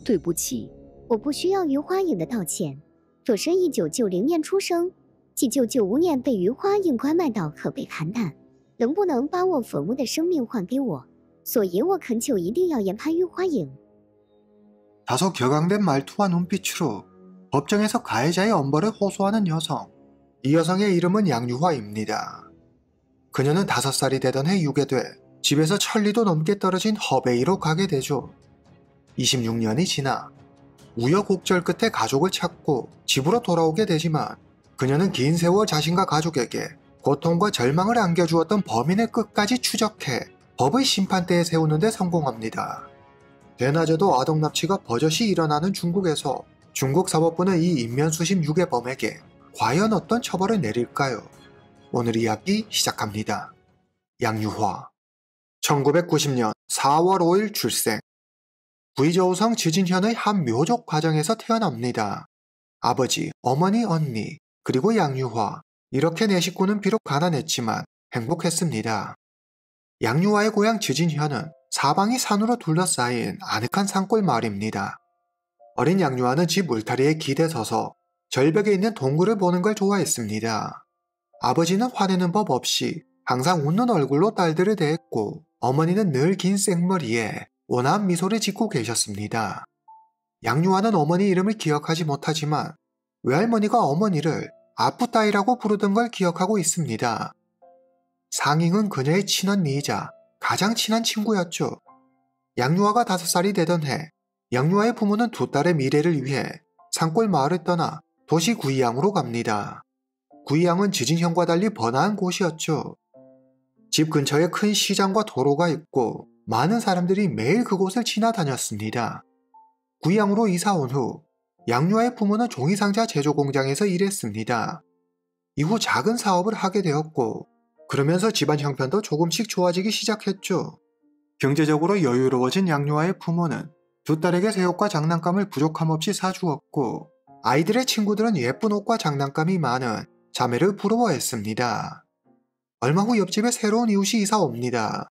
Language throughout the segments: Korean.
对不起，我不需要余花影的道歉。若生1990年出生，即995年被余花影拐卖到河北邯郸，能不能把我坟墓的生命还给我？所以我恳求一定要研判余花影。 다소 격앙된 말투와 눈빛으로 법정에서 가해자의 엄벌을 호소하는 여성. 이 여성의 이름은 양유화입니다. 그녀는 5살이 되던 해 유괴돼 집에서 1000리도 넘게 떨어진 허베이로 가게 되죠. 26년이 지나 우여곡절 끝에 가족을 찾고 집으로 돌아오게 되지만 그녀는 긴 세월 자신과 가족에게 고통과 절망을 안겨주었던 범인을 끝까지 추적해 법의 심판대에 세우는 데 성공합니다. 대낮에도 아동 납치가 버젓이 일어나는 중국에서 중국 사법부는 이 인면수심 유괴범에게 과연 어떤 처벌을 내릴까요? 오늘 이야기 시작합니다. 양유화 1990년 4월 5일 출생. 구이저우성 지진현의 한 묘족 가정에서 태어납니다. 아버지, 어머니, 언니, 그리고 양유화. 이렇게 네 식구는 비록 가난했지만 행복했습니다. 양유화의 고향 지진현은 사방이 산으로 둘러싸인 아늑한 산골 마을입니다. 어린 양유화는 집 울타리에 기대 서서 절벽에 있는 동굴을 보는 걸 좋아했습니다. 아버지는 화내는 법 없이 항상 웃는 얼굴로 딸들을 대했고 어머니는 늘 긴 생머리에 온화한 미소를 짓고 계셨습니다. 양유화는 어머니 이름을 기억하지 못하지만 외할머니가 어머니를 아프따이라고 부르던 걸 기억하고 있습니다. 상잉은 그녀의 친언니이자 가장 친한 친구였죠. 양유화가 5살이 되던 해 양유화의 부모는 두 딸의 미래를 위해 산골 마을을 떠나 도시 구이양으로 갑니다. 구이양은 지진현과 달리 번화한 곳이었죠. 집 근처에 큰 시장과 도로가 있고 많은 사람들이 매일 그곳을 지나다녔습니다. 구이양으로 이사 온 후 양유화의 부모는 종이상자 제조 공장에서 일했습니다. 이후 작은 사업을 하게 되었고 그러면서 집안 형편도 조금씩 좋아지기 시작했죠. 경제적으로 여유로워진 양유화의 부모는 두 딸에게 새 옷과 장난감을 부족함 없이 사주었고 아이들의 친구들은 예쁜 옷과 장난감이 많은 자매를 부러워했습니다. 얼마 후 옆집에 새로운 이웃이 이사 옵니다.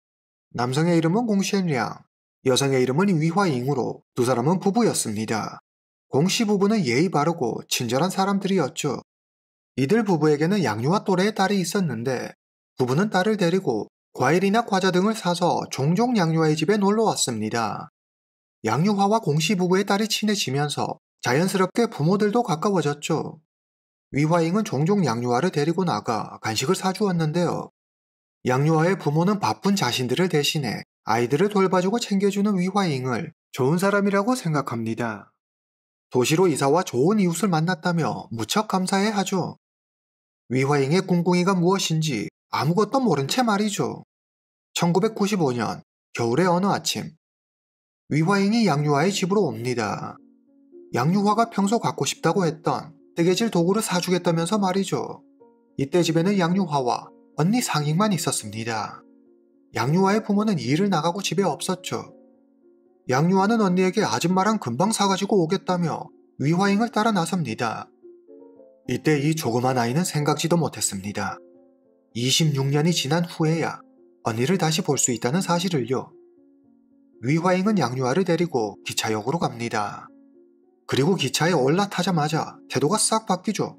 남성의 이름은 공시엔량, 여성의 이름은 위화잉으로 두 사람은 부부였습니다. 공씨 부부는 예의 바르고 친절한 사람들이었죠. 이들 부부에게는 양유화 또래의 딸이 있었는데 부부는 딸을 데리고 과일이나 과자 등을 사서 종종 양유화의 집에 놀러 왔습니다. 양유화와 공씨 부부의 딸이 친해지면서 자연스럽게 부모들도 가까워졌죠. 위화잉은 종종 양유화를 데리고 나가 간식을 사주었는데요. 양유화의 부모는 바쁜 자신들을 대신해 아이들을 돌봐주고 챙겨주는 위화잉을 좋은 사람이라고 생각합니다. 도시로 이사와 좋은 이웃을 만났다며 무척 감사해하죠. 위화잉의 꿍꿍이가 무엇인지 아무것도 모른 채 말이죠. 1995년 겨울의 어느 아침 위화잉이 양유화의 집으로 옵니다. 양유화가 평소 갖고 싶다고 했던 뜨개질 도구를 사주겠다면서 말이죠. 이때 집에는 양유화와 언니 상익만 있었습니다. 양유화의 부모는 일을 나가고 집에 없었죠. 양유화는 언니에게 아줌마랑 금방 사가지고 오겠다며 위화잉을 따라 나섭니다. 이때 이 조그만 아이는 생각지도 못했습니다. 26년이 지난 후에야 언니를 다시 볼 수 있다는 사실을요. 위화잉은 양유화를 데리고 기차역으로 갑니다. 그리고 기차에 올라타자마자 태도가 싹 바뀌죠.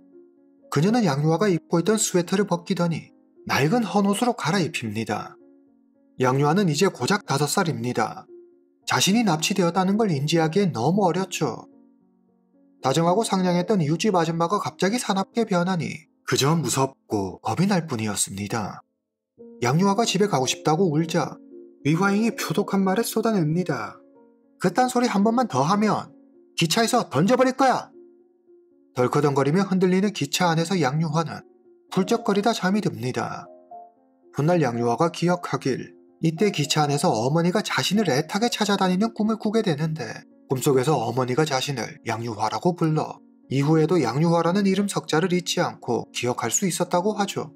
그녀는 양유화가 입고 있던 스웨터를 벗기더니 낡은 헌옷으로 갈아입힙니다. 양유화는 이제 고작 5살입니다. 자신이 납치되었다는 걸 인지하기엔 너무 어렸죠. 다정하고 상냥했던 이웃집 아줌마가 갑자기 사납게 변하니 그저 무섭고 겁이 날 뿐이었습니다. 양유화가 집에 가고 싶다고 울자 위화잉이 표독한 말을 쏟아냅니다. 그딴 소리 한 번만 더 하면 기차에서 던져버릴 거야! 덜커덩거리며 흔들리는 기차 안에서 양유화는 훌쩍거리다 잠이 듭니다. 훗날 양유화가 기억하길 이때 기차 안에서 어머니가 자신을 애타게 찾아다니는 꿈을 꾸게 되는데 꿈속에서 어머니가 자신을 양유화라고 불러 이후에도 양유화라는 이름 석자를 잊지 않고 기억할 수 있었다고 하죠.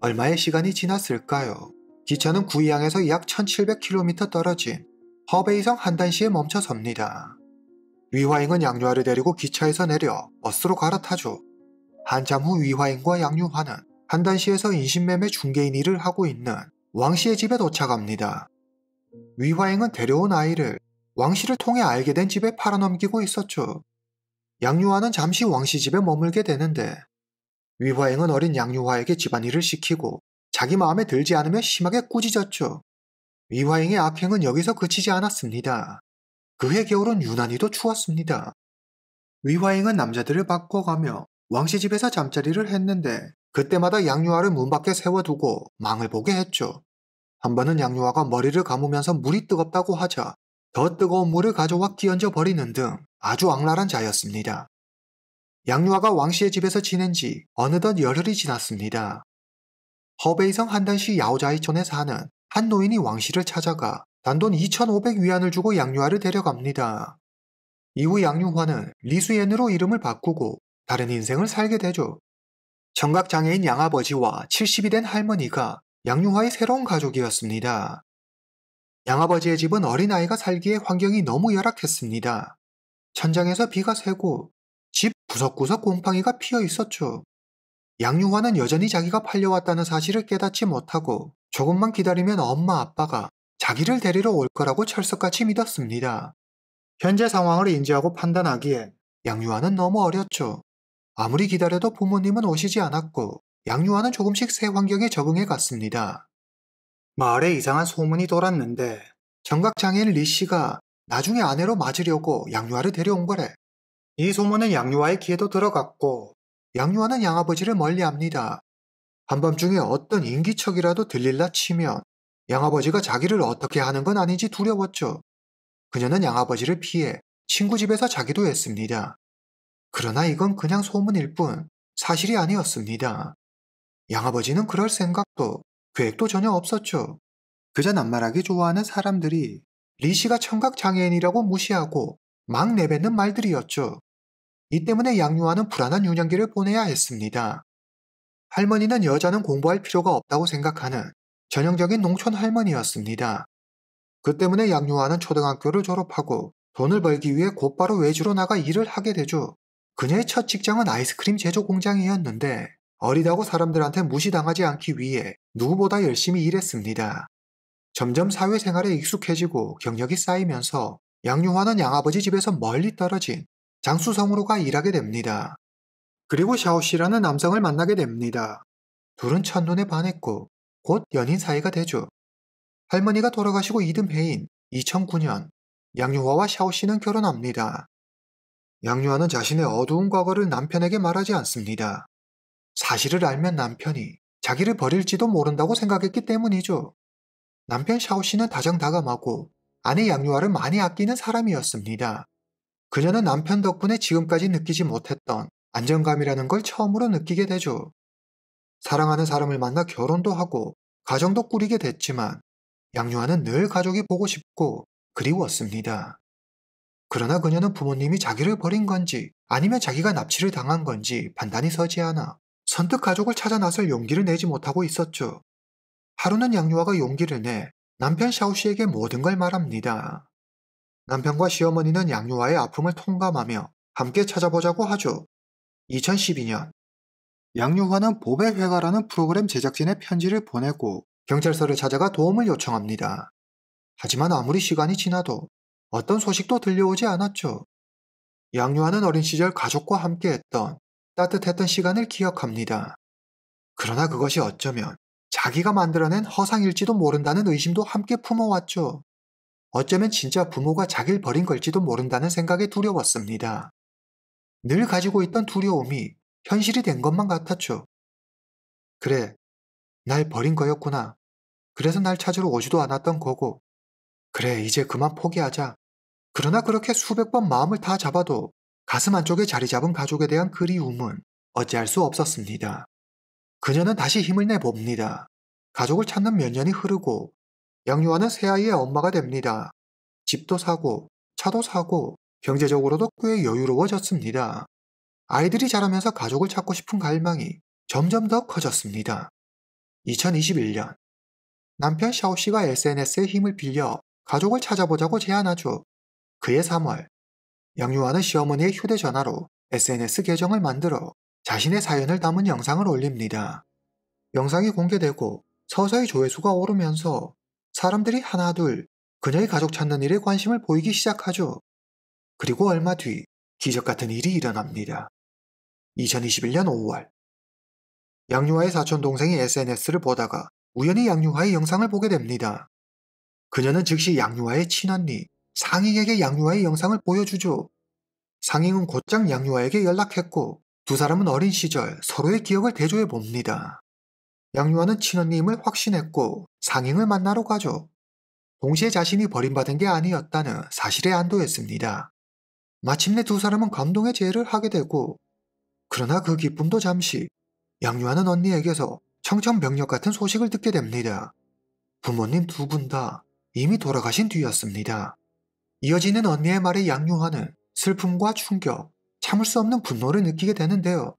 얼마의 시간이 지났을까요? 기차는 구이양에서 약 1700km 떨어진 허베이성 한단시에 멈춰 섭니다. 위화잉은 양유화를 데리고 기차에서 내려 버스로 갈아타죠. 한참 후 위화잉과 양유화는 한단시에서 인신매매 중개인 일을 하고 있는 왕씨의 집에 도착합니다. 위화잉은 데려온 아이를 왕씨를 통해 알게 된 집에 팔아넘기고 있었죠. 양유화는 잠시 왕씨 집에 머물게 되는데 위화잉은 어린 양유화에게 집안일을 시키고 자기 마음에 들지 않으며 심하게 꾸짖었죠. 위화잉의 악행은 여기서 그치지 않았습니다. 그해 겨울은 유난히도 추웠습니다. 위화잉은 남자들을 바꿔가며 왕씨 집에서 잠자리를 했는데 그때마다 양유화를 문 밖에 세워두고 망을 보게 했죠. 한 번은 양유화가 머리를 감으면서 물이 뜨겁다고 하자 더 뜨거운 물을 가져와 끼얹어 버리는 등 아주 악랄한 자였습니다. 양유화가 왕씨의 집에서 지낸 지 어느덧 열흘이 지났습니다. 허베이성 한단시 야오자이촌에 사는 한 노인이 왕씨를 찾아가 단돈 2,500위안을 주고 양유화를 데려갑니다. 이후 양유화는 리수옌으로 이름을 바꾸고 다른 인생을 살게 되죠. 청각장애인 양아버지와 70이 된 할머니가 양유화의 새로운 가족이었습니다. 양아버지의 집은 어린아이가 살기에 환경이 너무 열악했습니다. 천장에서 비가 새고 집 구석구석 곰팡이가 피어 있었죠. 양유화는 여전히 자기가 팔려왔다는 사실을 깨닫지 못하고 조금만 기다리면 엄마 아빠가 자기를 데리러 올 거라고 철석같이 믿었습니다. 현재 상황을 인지하고 판단하기에 양유화는 너무 어렸죠. 아무리 기다려도 부모님은 오시지 않았고 양유화는 조금씩 새 환경에 적응해 갔습니다. 마을에 이상한 소문이 돌았는데 청각장애인 리씨가 나중에 아내로 맞으려고 양유화를 데려온 거래. 이 소문은 양유화의 귀에도 들어갔고 양유화는 양아버지를 멀리합니다. 한밤중에 어떤 인기척이라도 들릴라 치면 양아버지가 자기를 어떻게 하는 건 아닌지 두려웠죠. 그녀는 양아버지를 피해 친구 집에서 자기도 했습니다. 그러나 이건 그냥 소문일 뿐 사실이 아니었습니다. 양아버지는 그럴 생각도 계획도 전혀 없었죠. 그저 낱말하기 좋아하는 사람들이 리씨가 청각장애인이라고 무시하고 막 내뱉는 말들이었죠. 이 때문에 양유화는 불안한 유년기를 보내야 했습니다. 할머니는 여자는 공부할 필요가 없다고 생각하는 전형적인 농촌 할머니였습니다. 그 때문에 양유화는 초등학교를 졸업하고 돈을 벌기 위해 곧바로 외주로 나가 일을 하게 되죠. 그녀의 첫 직장은 아이스크림 제조 공장이었는데 어리다고 사람들한테 무시당하지 않기 위해 누구보다 열심히 일했습니다. 점점 사회생활에 익숙해지고 경력이 쌓이면서 양유화는 양아버지 집에서 멀리 떨어진 장수성으로 가 일하게 됩니다. 그리고 샤오씨라는 남성을 만나게 됩니다. 둘은 첫눈에 반했고 곧 연인 사이가 되죠. 할머니가 돌아가시고 이듬해인 2009년 양유화와 샤오씨는 결혼합니다. 양유화는 자신의 어두운 과거를 남편에게 말하지 않습니다. 사실을 알면 남편이 자기를 버릴지도 모른다고 생각했기 때문이죠. 남편 샤오씨는 다정다감하고 아내 양유화를 많이 아끼는 사람이었습니다. 그녀는 남편 덕분에 지금까지 느끼지 못했던 안정감이라는 걸 처음으로 느끼게 되죠. 사랑하는 사람을 만나 결혼도 하고 가정도 꾸리게 됐지만 양유화는 늘 가족이 보고 싶고 그리웠습니다. 그러나 그녀는 부모님이 자기를 버린 건지 아니면 자기가 납치를 당한 건지 판단이 서지 않아 선뜻 가족을 찾아 나설 용기를 내지 못하고 있었죠. 하루는 양유화가 용기를 내 남편 샤오씨에게 모든 걸 말합니다. 남편과 시어머니는 양유화의 아픔을 통감하며 함께 찾아보자고 하죠. 2012년 양유화는 보배 회가라는 프로그램 제작진에 편지를 보내고 경찰서를 찾아가 도움을 요청합니다. 하지만 아무리 시간이 지나도 어떤 소식도 들려오지 않았죠. 양유화는 어린 시절 가족과 함께했던 따뜻했던 시간을 기억합니다. 그러나 그것이 어쩌면 자기가 만들어낸 허상일지도 모른다는 의심도 함께 품어왔죠. 어쩌면 진짜 부모가 자기를 버린 걸지도 모른다는 생각에 두려웠습니다. 늘 가지고 있던 두려움이 현실이 된 것만 같았죠. 그래, 날 버린 거였구나. 그래서 날 찾으러 오지도 않았던 거고. 그래, 이제 그만 포기하자. 그러나 그렇게 수백 번 마음을 다 잡아도 가슴 안쪽에 자리 잡은 가족에 대한 그리움은 어찌할 수 없었습니다. 그녀는 다시 힘을 내봅니다. 가족을 찾는 몇 년이 흐르고 양유화는 새아이의 엄마가 됩니다. 집도 사고 차도 사고 경제적으로도 꽤 여유로워졌습니다. 아이들이 자라면서 가족을 찾고 싶은 갈망이 점점 더 커졌습니다. 2021년 남편 샤오씨가 SNS의 힘을 빌려 가족을 찾아보자고 제안하죠. 그해 3월 양유화는 시어머니의 휴대전화로 SNS 계정을 만들어 자신의 사연을 담은 영상을 올립니다. 영상이 공개되고 서서히 조회수가 오르면서 사람들이 하나둘 그녀의 가족 찾는 일에 관심을 보이기 시작하죠. 그리고 얼마 뒤 기적 같은 일이 일어납니다. 2021년 5월 양유아의 사촌 동생이 SNS를 보다가 우연히 양유아의 영상을 보게 됩니다. 그녀는 즉시 양유아의 친언니 상잉에게 양유아의 영상을 보여주죠. 상잉은 곧장 양유아에게 연락했고 두 사람은 어린 시절 서로의 기억을 대조해 봅니다. 양유아는 친언니임을 확신했고 상잉을 만나러 가죠. 동시에 자신이 버림받은 게 아니었다는 사실에 안도했습니다. 마침내 두 사람은 감동의 재회를 하게 되고 그러나 그 기쁨도 잠시 양유아는 언니에게서 청천벽력 같은 소식을 듣게 됩니다. 부모님 두 분 다 이미 돌아가신 뒤였습니다. 이어지는 언니의 말에 양유아는 슬픔과 충격, 참을 수 없는 분노를 느끼게 되는데요.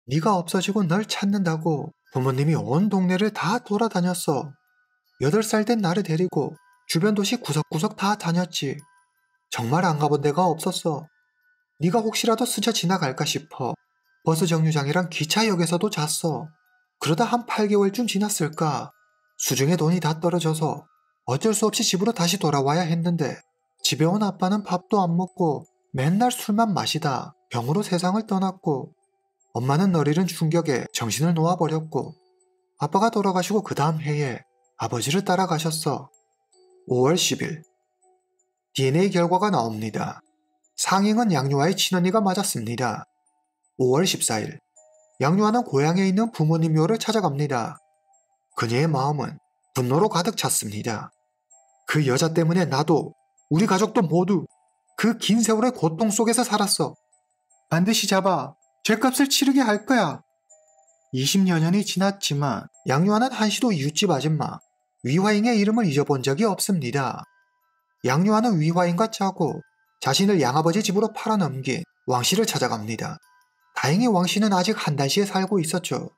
네가 없어지고 널 찾는다고 부모님이 온 동네를 다 돌아다녔어. 8살 된 나를 데리고 주변 도시 구석구석 다 다녔지. 정말 안 가본 데가 없었어. 네가 혹시라도 스쳐 지나갈까 싶어 버스 정류장이랑 기차역에서도 잤어. 그러다 한 8개월쯤 지났을까. 수중에 돈이 다 떨어져서 어쩔 수 없이 집으로 다시 돌아와야 했는데 집에 온 아빠는 밥도 안 먹고 맨날 술만 마시다 병으로 세상을 떠났고 엄마는 널 잃은 충격에 정신을 놓아버렸고 아빠가 돌아가시고 그 다음 해에 아버지를 따라가셨어. 5월 10일 DNA 결과가 나옵니다. 상잉은 양유아의 친언니가 맞았습니다. 5월 14일 양유아는 고향에 있는 부모님 묘를 찾아갑니다. 그녀의 마음은 분노로 가득 찼습니다. 그 여자 때문에 나도 우리 가족도 모두 그 긴 세월의 고통 속에서 살았어. 반드시 잡아 죗값을 치르게 할 거야. 20여 년이 지났지만 양유아는 한시도 이웃집 아줌마 위화잉의 이름을 잊어본 적이 없습니다. 양유아는 위화잉과 짜고 자신을 양아버지 집으로 팔아넘긴 왕씨를 찾아갑니다. 다행히 왕씨는 아직 한단시에 살고 있었죠.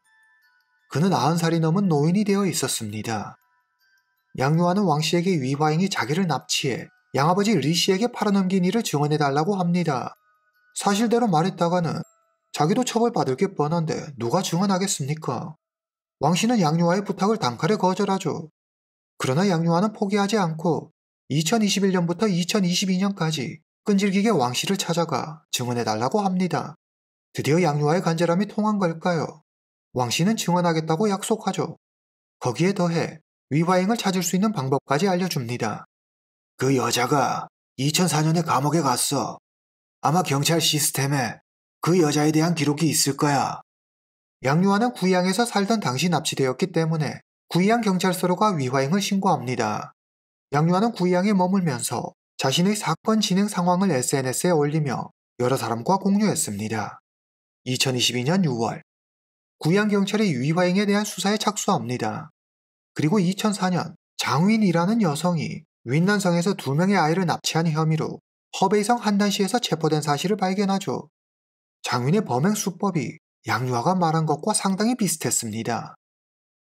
그는 90살이 넘은 노인이 되어 있었습니다. 양유아는 왕씨에게 위화잉이 자기를 납치해 양아버지 리씨에게 팔아넘긴 일을 증언해달라고 합니다. 사실대로 말했다가는 자기도 처벌받을 게 뻔한데 누가 증언하겠습니까? 왕씨는 양유아의 부탁을 단칼에 거절하죠. 그러나 양유아는 포기하지 않고 2021년부터 2022년까지 끈질기게 왕씨를 찾아가 증언해달라고 합니다. 드디어 양유아의 간절함이 통한 걸까요? 왕씨는 증언하겠다고 약속하죠. 거기에 더해 위화잉을 찾을 수 있는 방법까지 알려줍니다. 그 여자가 2004년에 감옥에 갔어. 아마 경찰 시스템에 그 여자에 대한 기록이 있을 거야. 양유아는 구이양에서 살던 당시 납치되었기 때문에 구이양 경찰서로 가 위화잉을 신고합니다. 양유아는 구이양에 머물면서 자신의 사건 진행 상황을 SNS에 올리며 여러 사람과 공유했습니다. 2022년 6월 구이양 경찰이 위화잉에 대한 수사에 착수합니다. 그리고 2004년 장윈이라는 여성이 윈난성에서 2명의 아이를 납치한 혐의로 허베이성 한단시에서 체포된 사실을 발견하죠. 장윈의 범행 수법이 양유아가 말한 것과 상당히 비슷했습니다.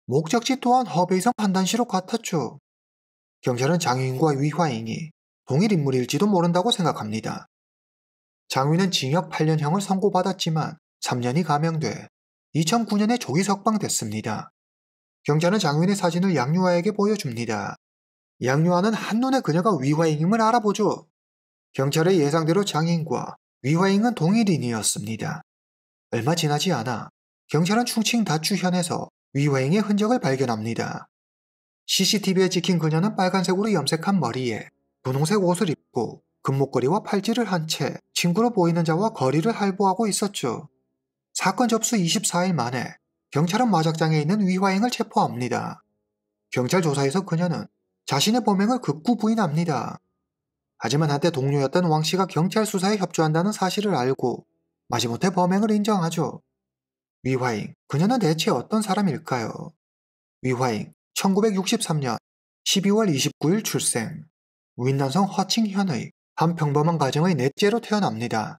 목적지 또한 허베이성 한단시로 같았죠. 경찰은 장윈과 위화잉이 동일 인물일지도 모른다고 생각합니다. 장윈은 징역 8년형을 선고받았지만 3년이 감형돼 2009년에 조기 석방됐습니다. 경찰은 장윈의 사진을 양유아에게 보여줍니다. 양유아는 한눈에 그녀가 위화잉임을 알아보죠. 경찰의 예상대로 장인과 위화잉은 동일인이었습니다. 얼마 지나지 않아 경찰은 충칭 다추현에서 위화잉의 흔적을 발견합니다. CCTV에 찍힌 그녀는 빨간색으로 염색한 머리에 분홍색 옷을 입고 금목걸이와 팔찌를 한 채 친구로 보이는 자와 거리를 할보하고 있었죠. 사건 접수 24일 만에 경찰은 마작장에 있는 위화잉을 체포합니다. 경찰 조사에서 그녀는 자신의 범행을 극구 부인합니다. 하지만 한때 동료였던 왕씨가 경찰 수사에 협조한다는 사실을 알고 마지못해 범행을 인정하죠. 위화잉, 그녀는 대체 어떤 사람일까요? 위화잉, 1963년 12월 29일 출생. 윈난성 허칭현의 한 평범한 가정의 넷째로 태어납니다.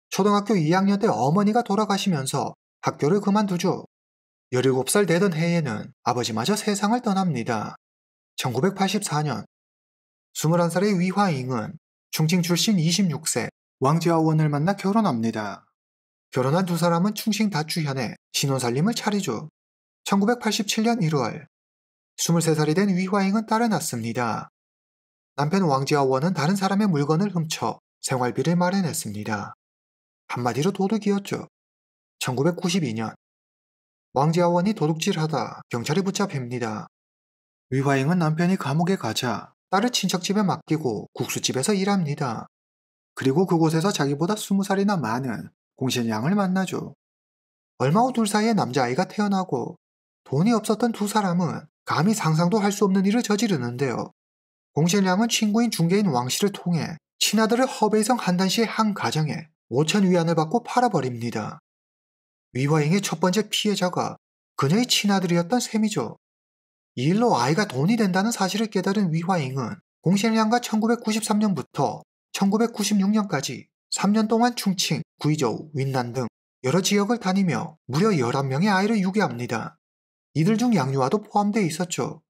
초등학교 2학년 때 어머니가 돌아가시면서 학교를 그만두죠. 17살 되던 해에는 아버지마저 세상을 떠납니다. 1984년 21살의 위화잉은 충칭 출신 26세 왕지아원을 만나 결혼합니다. 결혼한 두 사람은 충칭 다추현에 신혼살림을 차리죠. 1987년 1월 23살이 된 위화잉은 딸을 낳습니다. 남편 왕지아원은 다른 사람의 물건을 훔쳐 생활비를 마련했습니다. 한마디로 도둑이었죠. 1992년 왕지아원이 도둑질하다 경찰에 붙잡힙니다. 위화잉은 남편이 감옥에 가자 딸을 친척집에 맡기고 국수집에서 일합니다. 그리고 그곳에서 자기보다 20살이나 많은 공신양을 만나죠. 얼마 후 둘 사이에 남자아이가 태어나고 돈이 없었던 두 사람은 감히 상상도 할 수 없는 일을 저지르는데요. 공신양은 친구인 중개인 왕씨를 통해 친아들을 허베이성 한단시의 한 가정에 5천 위안을 받고 팔아버립니다. 위화잉의 첫 번째 피해자가 그녀의 친아들이었던 셈이죠. 이 일로 아이가 돈이 된다는 사실을 깨달은 위화잉은 공신량과 1993년부터 1996년까지 3년 동안 충칭, 구이저우, 윈난 등 여러 지역을 다니며 무려 11명의 아이를 유기합니다. 이들 중 양유아도 포함되어 있었죠.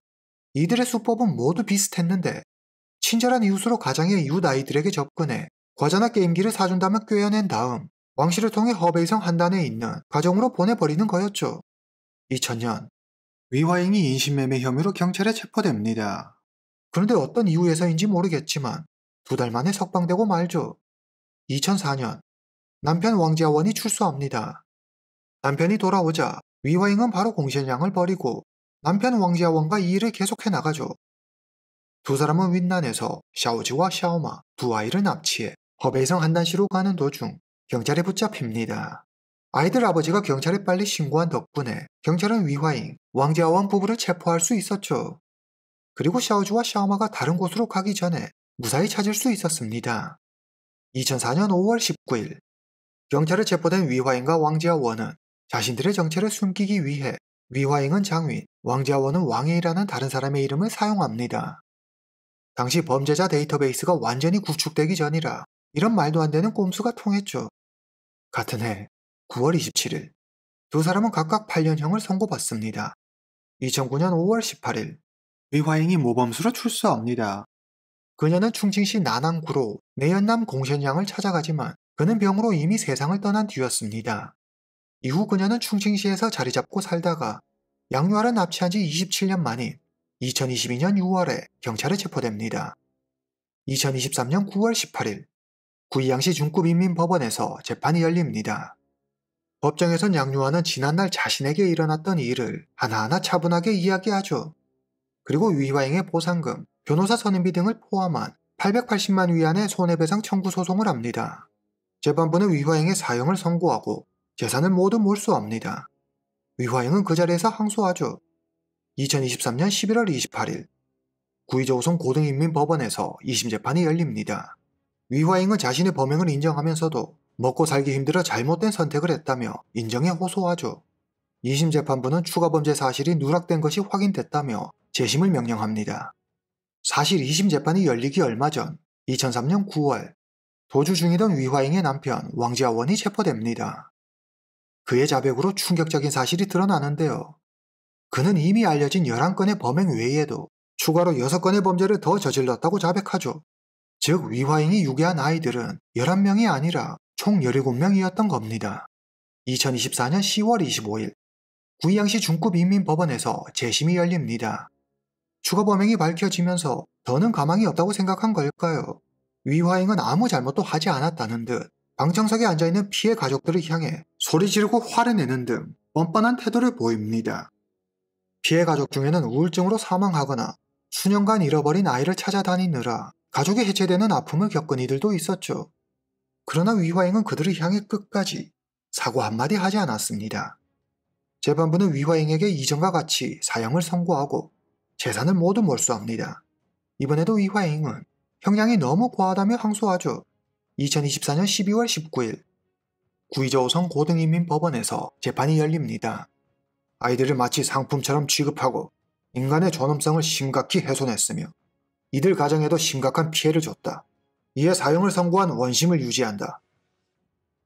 이들의 수법은 모두 비슷했는데 친절한 이웃으로 가장의 이웃 아이들에게 접근해 과자나 게임기를 사준다며 꿰어낸 다음 왕씨를 통해 허베이성 한단에 있는 가정으로 보내버리는 거였죠. 2000년 위화잉이 인신매매 혐의로 경찰에 체포됩니다. 그런데 어떤 이유에서인지 모르겠지만 2달 만에 석방되고 말죠. 2004년 남편 왕지아원이 출소합니다. 남편이 돌아오자 위화잉은 바로 공신량을 버리고 남편 왕지아원과 이 일을 계속해 나가죠. 두 사람은 윈난에서 샤오지와 샤오마 두 아이를 납치해 허베이성 한단시로 가는 도중 경찰에 붙잡힙니다. 아이들 아버지가 경찰에 빨리 신고한 덕분에 경찰은 위화잉, 왕지아원 부부를 체포할 수 있었죠. 그리고 샤오주와 샤오마가 다른 곳으로 가기 전에 무사히 찾을 수 있었습니다. 2004년 5월 19일 경찰에 체포된 위화잉과 왕지아원은 자신들의 정체를 숨기기 위해 위화잉은 장윈, 왕지아원은 왕해이라는 다른 사람의 이름을 사용합니다. 당시 범죄자 데이터베이스가 완전히 구축되기 전이라 이런 말도 안 되는 꼼수가 통했죠. 같은 해 9월 27일 두 사람은 각각 8년형을 선고받습니다. 2009년 5월 18일 위화잉이 모범수로 출소합니다. 그녀는 충칭시 난항구로 내연남 공신양을 찾아가지만 그는 병으로 이미 세상을 떠난 뒤였습니다. 이후 그녀는 충칭시에서 자리 잡고 살다가 양유아를 납치한 지 27년 만인 2022년 6월에 경찰에 체포됩니다. 2023년 9월 18일 구이양시 중급인민법원에서 재판이 열립니다. 법정에선 양유아는 지난날 자신에게 일어났던 일을 하나하나 차분하게 이야기하죠. 그리고 위화잉의 보상금, 변호사 선임비 등을 포함한 880만 위안의 손해배상 청구 소송을 합니다. 재판부는 위화잉의 사형을 선고하고 재산을 모두 몰수합니다. 위화잉은 그 자리에서 항소하죠. 2023년 11월 28일 구이저우성 고등인민법원에서 2심 재판이 열립니다. 위화잉은 자신의 범행을 인정하면서도 먹고 살기 힘들어 잘못된 선택을 했다며 인정해 호소하죠. 2심 재판부는 추가 범죄 사실이 누락된 것이 확인됐다며 재심을 명령합니다. 사실 2심 재판이 열리기 얼마 전 2003년 9월 도주 중이던 위화잉의 남편 왕지아원이 체포됩니다. 그의 자백으로 충격적인 사실이 드러나는데요. 그는 이미 알려진 11건의 범행 외에도 추가로 6건의 범죄를 더 저질렀다고 자백하죠. 즉 위화잉이 유기한 아이들은 11명이 아니라 총 17명이었던 겁니다. 2024년 10월 25일 구이양시 중급인민법원에서 재심이 열립니다. 추가 범행이 밝혀지면서 더는 가망이 없다고 생각한 걸까요? 위화잉은 아무 잘못도 하지 않았다는 듯 방청석에 앉아있는 피해 가족들을 향해 소리 지르고 화를 내는 등 뻔뻔한 태도를 보입니다. 피해 가족 중에는 우울증으로 사망하거나 수년간 잃어버린 아이를 찾아다니느라 가족이 해체되는 아픔을 겪은 이들도 있었죠. 그러나 위화잉은 그들을 향해 끝까지 사과 한마디 하지 않았습니다. 재판부는 위화잉에게 이전과 같이 사형을 선고하고 재산을 모두 몰수합니다. 이번에도 위화잉은 형량이 너무 과하다며 항소하죠. 2024년 12월 19일 구이저우성 고등인민법원에서 재판이 열립니다. 아이들을 마치 상품처럼 취급하고 인간의 존엄성을 심각히 훼손했으며 이들 가정에도 심각한 피해를 줬다. 이에 사형을 선고한 원심을 유지한다.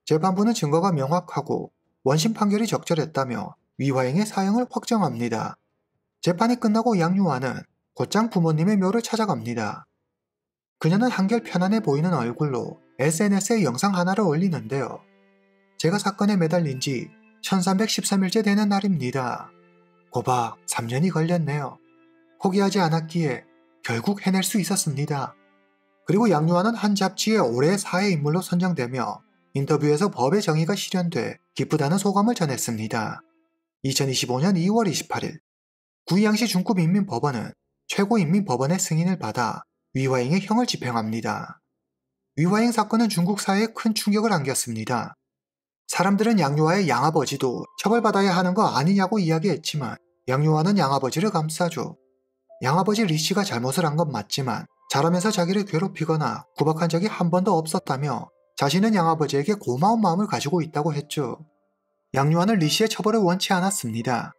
재판부는 증거가 명확하고 원심 판결이 적절했다며 위화잉의 사형을 확정합니다. 재판이 끝나고 양유아는 곧장 부모님의 묘를 찾아갑니다. 그녀는 한결 편안해 보이는 얼굴로 SNS에 영상 하나를 올리는데요. 제가 사건에 매달린 지 1313일째 되는 날입니다. 고박 3년이 걸렸네요. 포기하지 않았기에 결국 해낼 수 있었습니다. 그리고 양유아는 한 잡지의 올해의 사회 인물로 선정되며 인터뷰에서 법의 정의가 실현돼 기쁘다는 소감을 전했습니다. 2025년 2월 28일 구이양시 중구인민법원은 최고인민법원의 승인을 받아 위화행의 형을 집행합니다. 위화행 사건은 중국 사회에 큰 충격을 안겼습니다. 사람들은 양유아의 양아버지도 처벌받아야 하는 거 아니냐고 이야기했지만 양유아는 양아버지를 감싸죠. 양아버지 리씨가 잘못을 한 건 맞지만 자라면서 자기를 괴롭히거나 구박한 적이 한 번도 없었다며 자신은 양아버지에게 고마운 마음을 가지고 있다고 했죠. 양유아는 리씨의 처벌을 원치 않았습니다.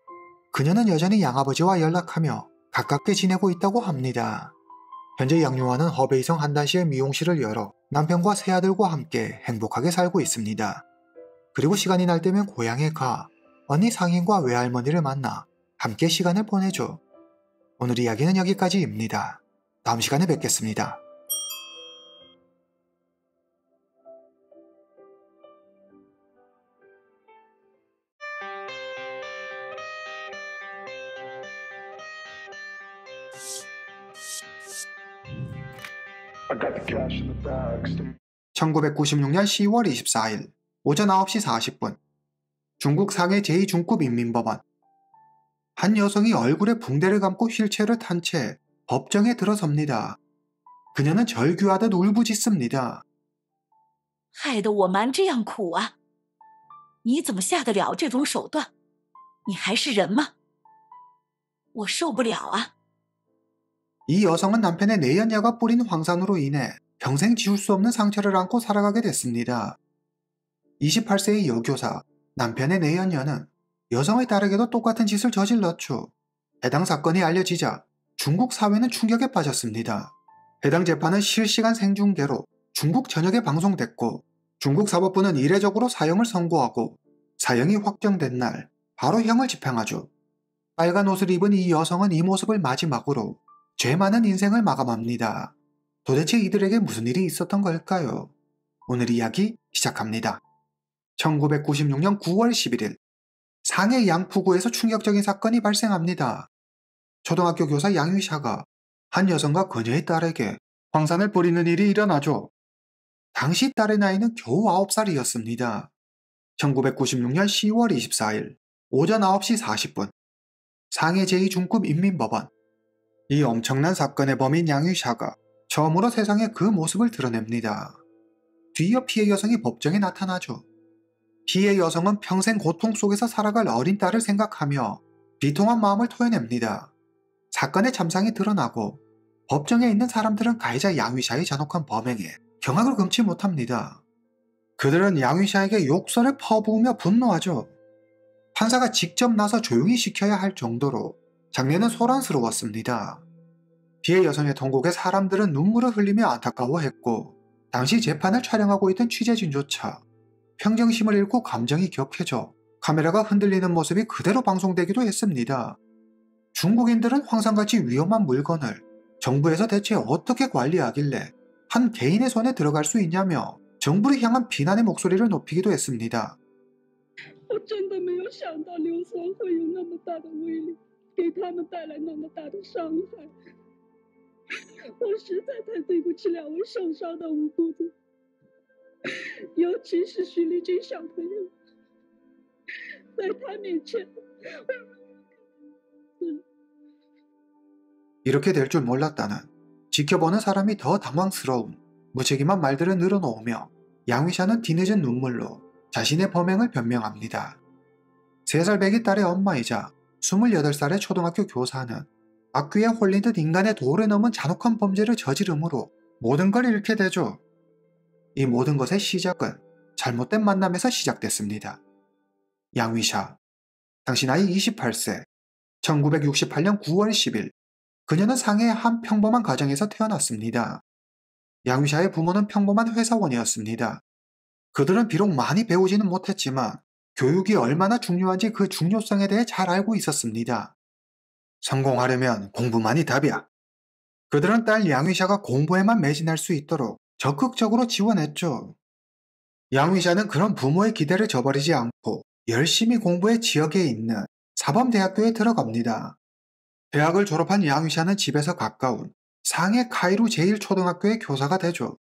그녀는 여전히 양아버지와 연락하며 가깝게 지내고 있다고 합니다. 현재 양유아는 허베이성 한단시의 미용실을 열어 남편과 세 아들과 함께 행복하게 살고 있습니다. 그리고 시간이 날 때면 고향에 가 언니 상인과 외할머니를 만나 함께 시간을 보내죠. 오늘 이야기는 여기까지입니다. 다음 시간에 뵙겠습니다. I got the cash in the bag. 1996년 10월 24일 오전 9시 40분 중국 상해 제2중급인민법원. 한 여성이 얼굴에 붕대를 감고 휠체어를 탄 채 법정에 들어섭니다. 그녀는 절규하듯 울부짖습니다. 害得我瞒这样苦啊！你怎么下得了这种手段？你还是人吗？我受不了啊！ 이 여성은 남편의 내연녀가 뿌린 황산으로 인해 평생 지울 수 없는 상처를 안고 살아가게 됐습니다. 28세의 여교사, 남편의 내연녀는 여성의 딸에게도 똑같은 짓을 저질렀죠. 해당 사건이 알려지자 중국 사회는 충격에 빠졌습니다. 해당 재판은 실시간 생중계로 중국 전역에 방송됐고 중국 사법부는 이례적으로 사형을 선고하고 사형이 확정된 날 바로 형을 집행하죠. 빨간 옷을 입은 이 여성은 이 모습을 마지막으로 죄 많은 인생을 마감합니다. 도대체 이들에게 무슨 일이 있었던 걸까요? 오늘 이야기 시작합니다. 1996년 9월 11일 상해 양푸구에서 충격적인 사건이 발생합니다. 초등학교 교사 양유샤가 한 여성과 그녀의 딸에게 황산을 뿌리는 일이 일어나죠. 당시 딸의 나이는 겨우 9살이었습니다. 1996년 10월 24일 오전 9시 40분 상해 제2중급인민법원. 이 엄청난 사건의 범인 양유샤가 처음으로 세상에 그 모습을 드러냅니다. 뒤이어 피해 여성이 법정에 나타나죠. 피해 여성은 평생 고통 속에서 살아갈 어린 딸을 생각하며 비통한 마음을 토해냅니다. 사건의 참상이 드러나고 법정에 있는 사람들은 가해자 양위샤의 잔혹한 범행에 경악을 금치 못합니다. 그들은 양위샤에게 욕설을 퍼부으며 분노하죠. 판사가 직접 나서 조용히 시켜야 할 정도로 장면은 소란스러웠습니다. 피해 여성의 통곡에 사람들은 눈물을 흘리며 안타까워했고 당시 재판을 촬영하고 있던 취재진조차 평정심을 잃고 감정이 격해져 카메라가 흔들리는 모습이 그대로 방송되기도 했습니다. 중국인들은 황산같이 위험한 물건을 정부에서 대체 어떻게 관리하길래 한 개인의 손에 들어갈 수 있냐며 정부를 향한 비난의 목소리를 높이기도 했습니다. 我真的没有想到硫酸会有那么大的威力，给他们带来那么大的伤害。我实在太对不起两位受伤的无辜的，尤其是徐丽君小朋友，在他面前， 이렇게 될 줄 몰랐다는 지켜보는 사람이 더 당황스러운 무책임한 말들을 늘어놓으며 양위샤는 뒤늦은 눈물로 자신의 범행을 변명합니다. 3살 배기 딸의 엄마이자 28살의 초등학교 교사는 악귀에 홀린 듯 인간의 도를 넘은 잔혹한 범죄를 저지름으로 모든 걸 잃게 되죠. 이 모든 것의 시작은 잘못된 만남에서 시작됐습니다. 양위샤, 당시 나이 28세, 1968년 9월 10일 그녀는 상해의 한 평범한 가정에서 태어났습니다. 양위샤의 부모는 평범한 회사원이었습니다. 그들은 비록 많이 배우지는 못했지만 교육이 얼마나 중요한지 그 중요성에 대해 잘 알고 있었습니다. 성공하려면 공부만이 답이야. 그들은 딸 양위샤가 공부에만 매진할 수 있도록 적극적으로 지원했죠. 양위샤는 그런 부모의 기대를 저버리지 않고 열심히 공부해 지역에 있는 사범대학교에 들어갑니다. 대학을 졸업한 양위샤는 집에서 가까운 상해 카이루 제1초등학교의 교사가 되죠.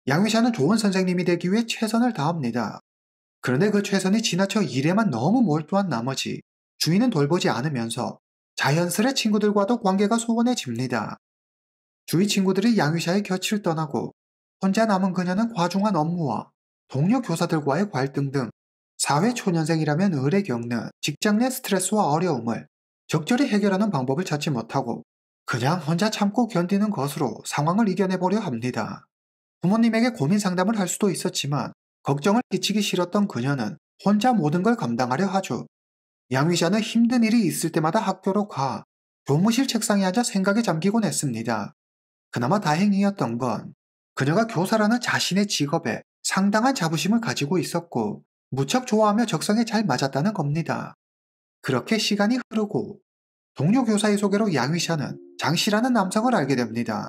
양위샤는 좋은 선생님이 되기 위해 최선을 다합니다. 그런데 그 최선이 지나쳐 일에만 너무 몰두한 나머지 주위는 돌보지 않으면서 자연스레 친구들과도 관계가 소원해집니다. 주위 친구들이 양위샤의 곁을 떠나고 혼자 남은 그녀는 과중한 업무와 동료 교사들과의 갈등 등 사회 초년생이라면 을에 겪는 직장 내 스트레스와 어려움을 적절히 해결하는 방법을 찾지 못하고 그냥 혼자 참고 견디는 것으로 상황을 이겨내보려 합니다. 부모님에게 고민 상담을 할 수도 있었지만 걱정을 끼치기 싫었던 그녀는 혼자 모든 걸 감당하려 하죠. 양위샤는 힘든 일이 있을 때마다 학교로 가 교무실 책상에 앉아 생각에 잠기곤 했습니다. 그나마 다행이었던 건 그녀가 교사라는 자신의 직업에 상당한 자부심을 가지고 있었고 무척 좋아하며 적성에 잘 맞았다는 겁니다. 그렇게 시간이 흐르고 동료 교사의 소개로 양위샤는 장씨라는 남성을 알게 됩니다.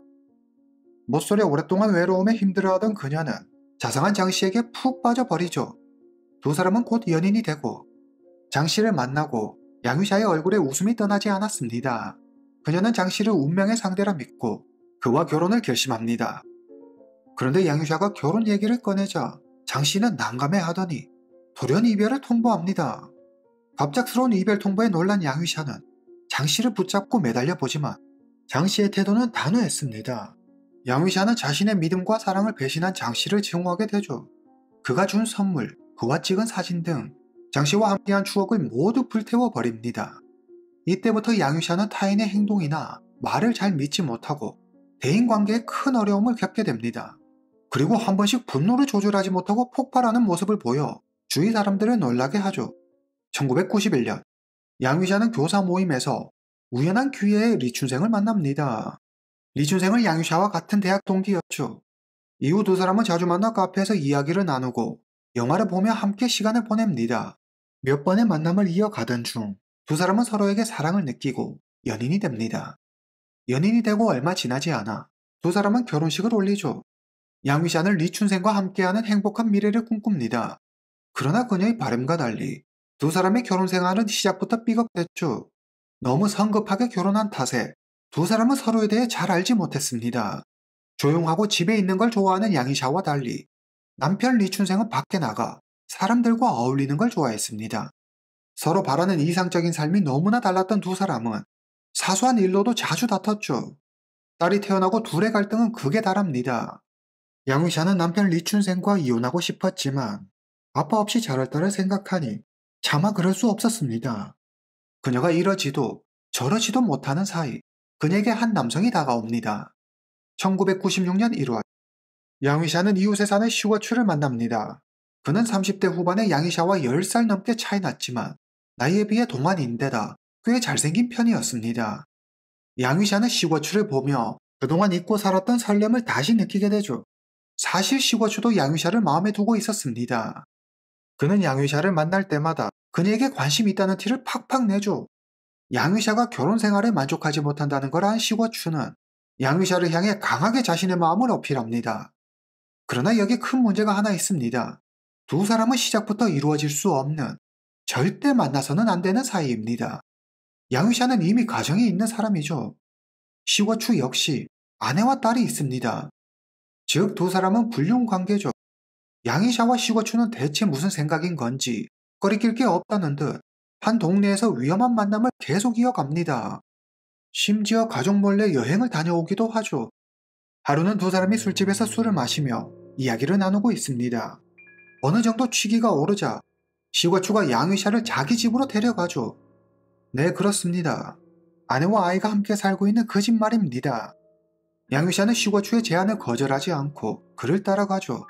모쏠에 오랫동안 외로움에 힘들어하던 그녀는 자상한 장씨에게 푹 빠져버리죠. 두 사람은 곧 연인이 되고 장씨를 만나고 양위샤의 얼굴에 웃음이 떠나지 않았습니다. 그녀는 장씨를 운명의 상대라 믿고 그와 결혼을 결심합니다. 그런데 양위샤가 결혼 얘기를 꺼내자 장씨는 난감해하더니 돌연 이별을 통보합니다. 갑작스러운 이별 통보에 놀란 양위샤는 장씨를 붙잡고 매달려 보지만 장씨의 태도는 단호했습니다. 양위샤는 자신의 믿음과 사랑을 배신한 장씨를 증오하게 되죠. 그가 준 선물, 그와 찍은 사진 등 장씨와 함께한 추억을 모두 불태워버립니다. 이때부터 양위샤는 타인의 행동이나 말을 잘 믿지 못하고 대인관계에 큰 어려움을 겪게 됩니다. 그리고 한 번씩 분노를 조절하지 못하고 폭발하는 모습을 보여 주위 사람들을 놀라게 하죠. 1991년 양위샤는 교사 모임에서 우연한 기회에 리춘생을 만납니다. 리춘생은 양위샤와 같은 대학 동기였죠. 이후 두 사람은 자주 만나 카페에서 이야기를 나누고 영화를 보며 함께 시간을 보냅니다. 몇 번의 만남을 이어가던 중 두 사람은 서로에게 사랑을 느끼고 연인이 됩니다. 연인이 되고 얼마 지나지 않아 두 사람은 결혼식을 올리죠. 양위샤는 리춘생과 함께하는 행복한 미래를 꿈꿉니다. 그러나 그녀의 바람과 달리 두 사람의 결혼 생활은 시작부터 삐걱댔죠. 너무 성급하게 결혼한 탓에 두 사람은 서로에 대해 잘 알지 못했습니다. 조용하고 집에 있는 걸 좋아하는 양위샤와 달리 남편 리춘생은 밖에 나가 사람들과 어울리는 걸 좋아했습니다. 서로 바라는 이상적인 삶이 너무나 달랐던 두 사람은 사소한 일로도 자주 다퉜죠. 딸이 태어나고 둘의 갈등은 극에 달합니다. 양위샤는 남편 리춘생과 이혼하고 싶었지만 아빠 없이 자랄 딸을 생각하니 차마 그럴 수 없었습니다. 그녀가 이러지도 저러지도 못하는 사이 그녀에게 한 남성이 다가옵니다. 1996년 1월 양위샤는 이웃에 사는 슈거추를 만납니다. 그는 30대 후반의 양위샤와 10살 넘게 차이 났지만 나이에 비해 동안인데다 꽤 잘생긴 편이었습니다. 양위샤는 슈거추를 보며 그동안 잊고 살았던 설렘을 다시 느끼게 되죠. 사실 슈거추도 양위샤를 마음에 두고 있었습니다. 그는 양위샤를 만날 때마다 그녀에게 관심이 있다는 티를 팍팍 내죠. 양위샤가 결혼 생활에 만족하지 못한다는 걸 안 슈거추는 양위샤를 향해 강하게 자신의 마음을 어필합니다. 그러나 여기 큰 문제가 하나 있습니다. 두 사람은 시작부터 이루어질 수 없는, 절대 만나서는 안 되는 사이입니다. 양위샤는 이미 가정이 있는 사람이죠. 슈거추 역시 아내와 딸이 있습니다. 즉 두 사람은 불륜 관계죠. 양위샤와 슈거추는 대체 무슨 생각인 건지 꺼리낄 게 없다는 듯 한 동네에서 위험한 만남을 계속 이어갑니다. 심지어 가족 몰래 여행을 다녀오기도 하죠. 하루는 두 사람이 술집에서 술을 마시며 이야기를 나누고 있습니다. 어느 정도 취기가 오르자 슈거추가 양위샤를 자기 집으로 데려가죠. 네, 그렇습니다. 아내와 아이가 함께 살고 있는 그 집 말입니다. 양위샤는 슈거추의 제안을 거절하지 않고 그를 따라가죠.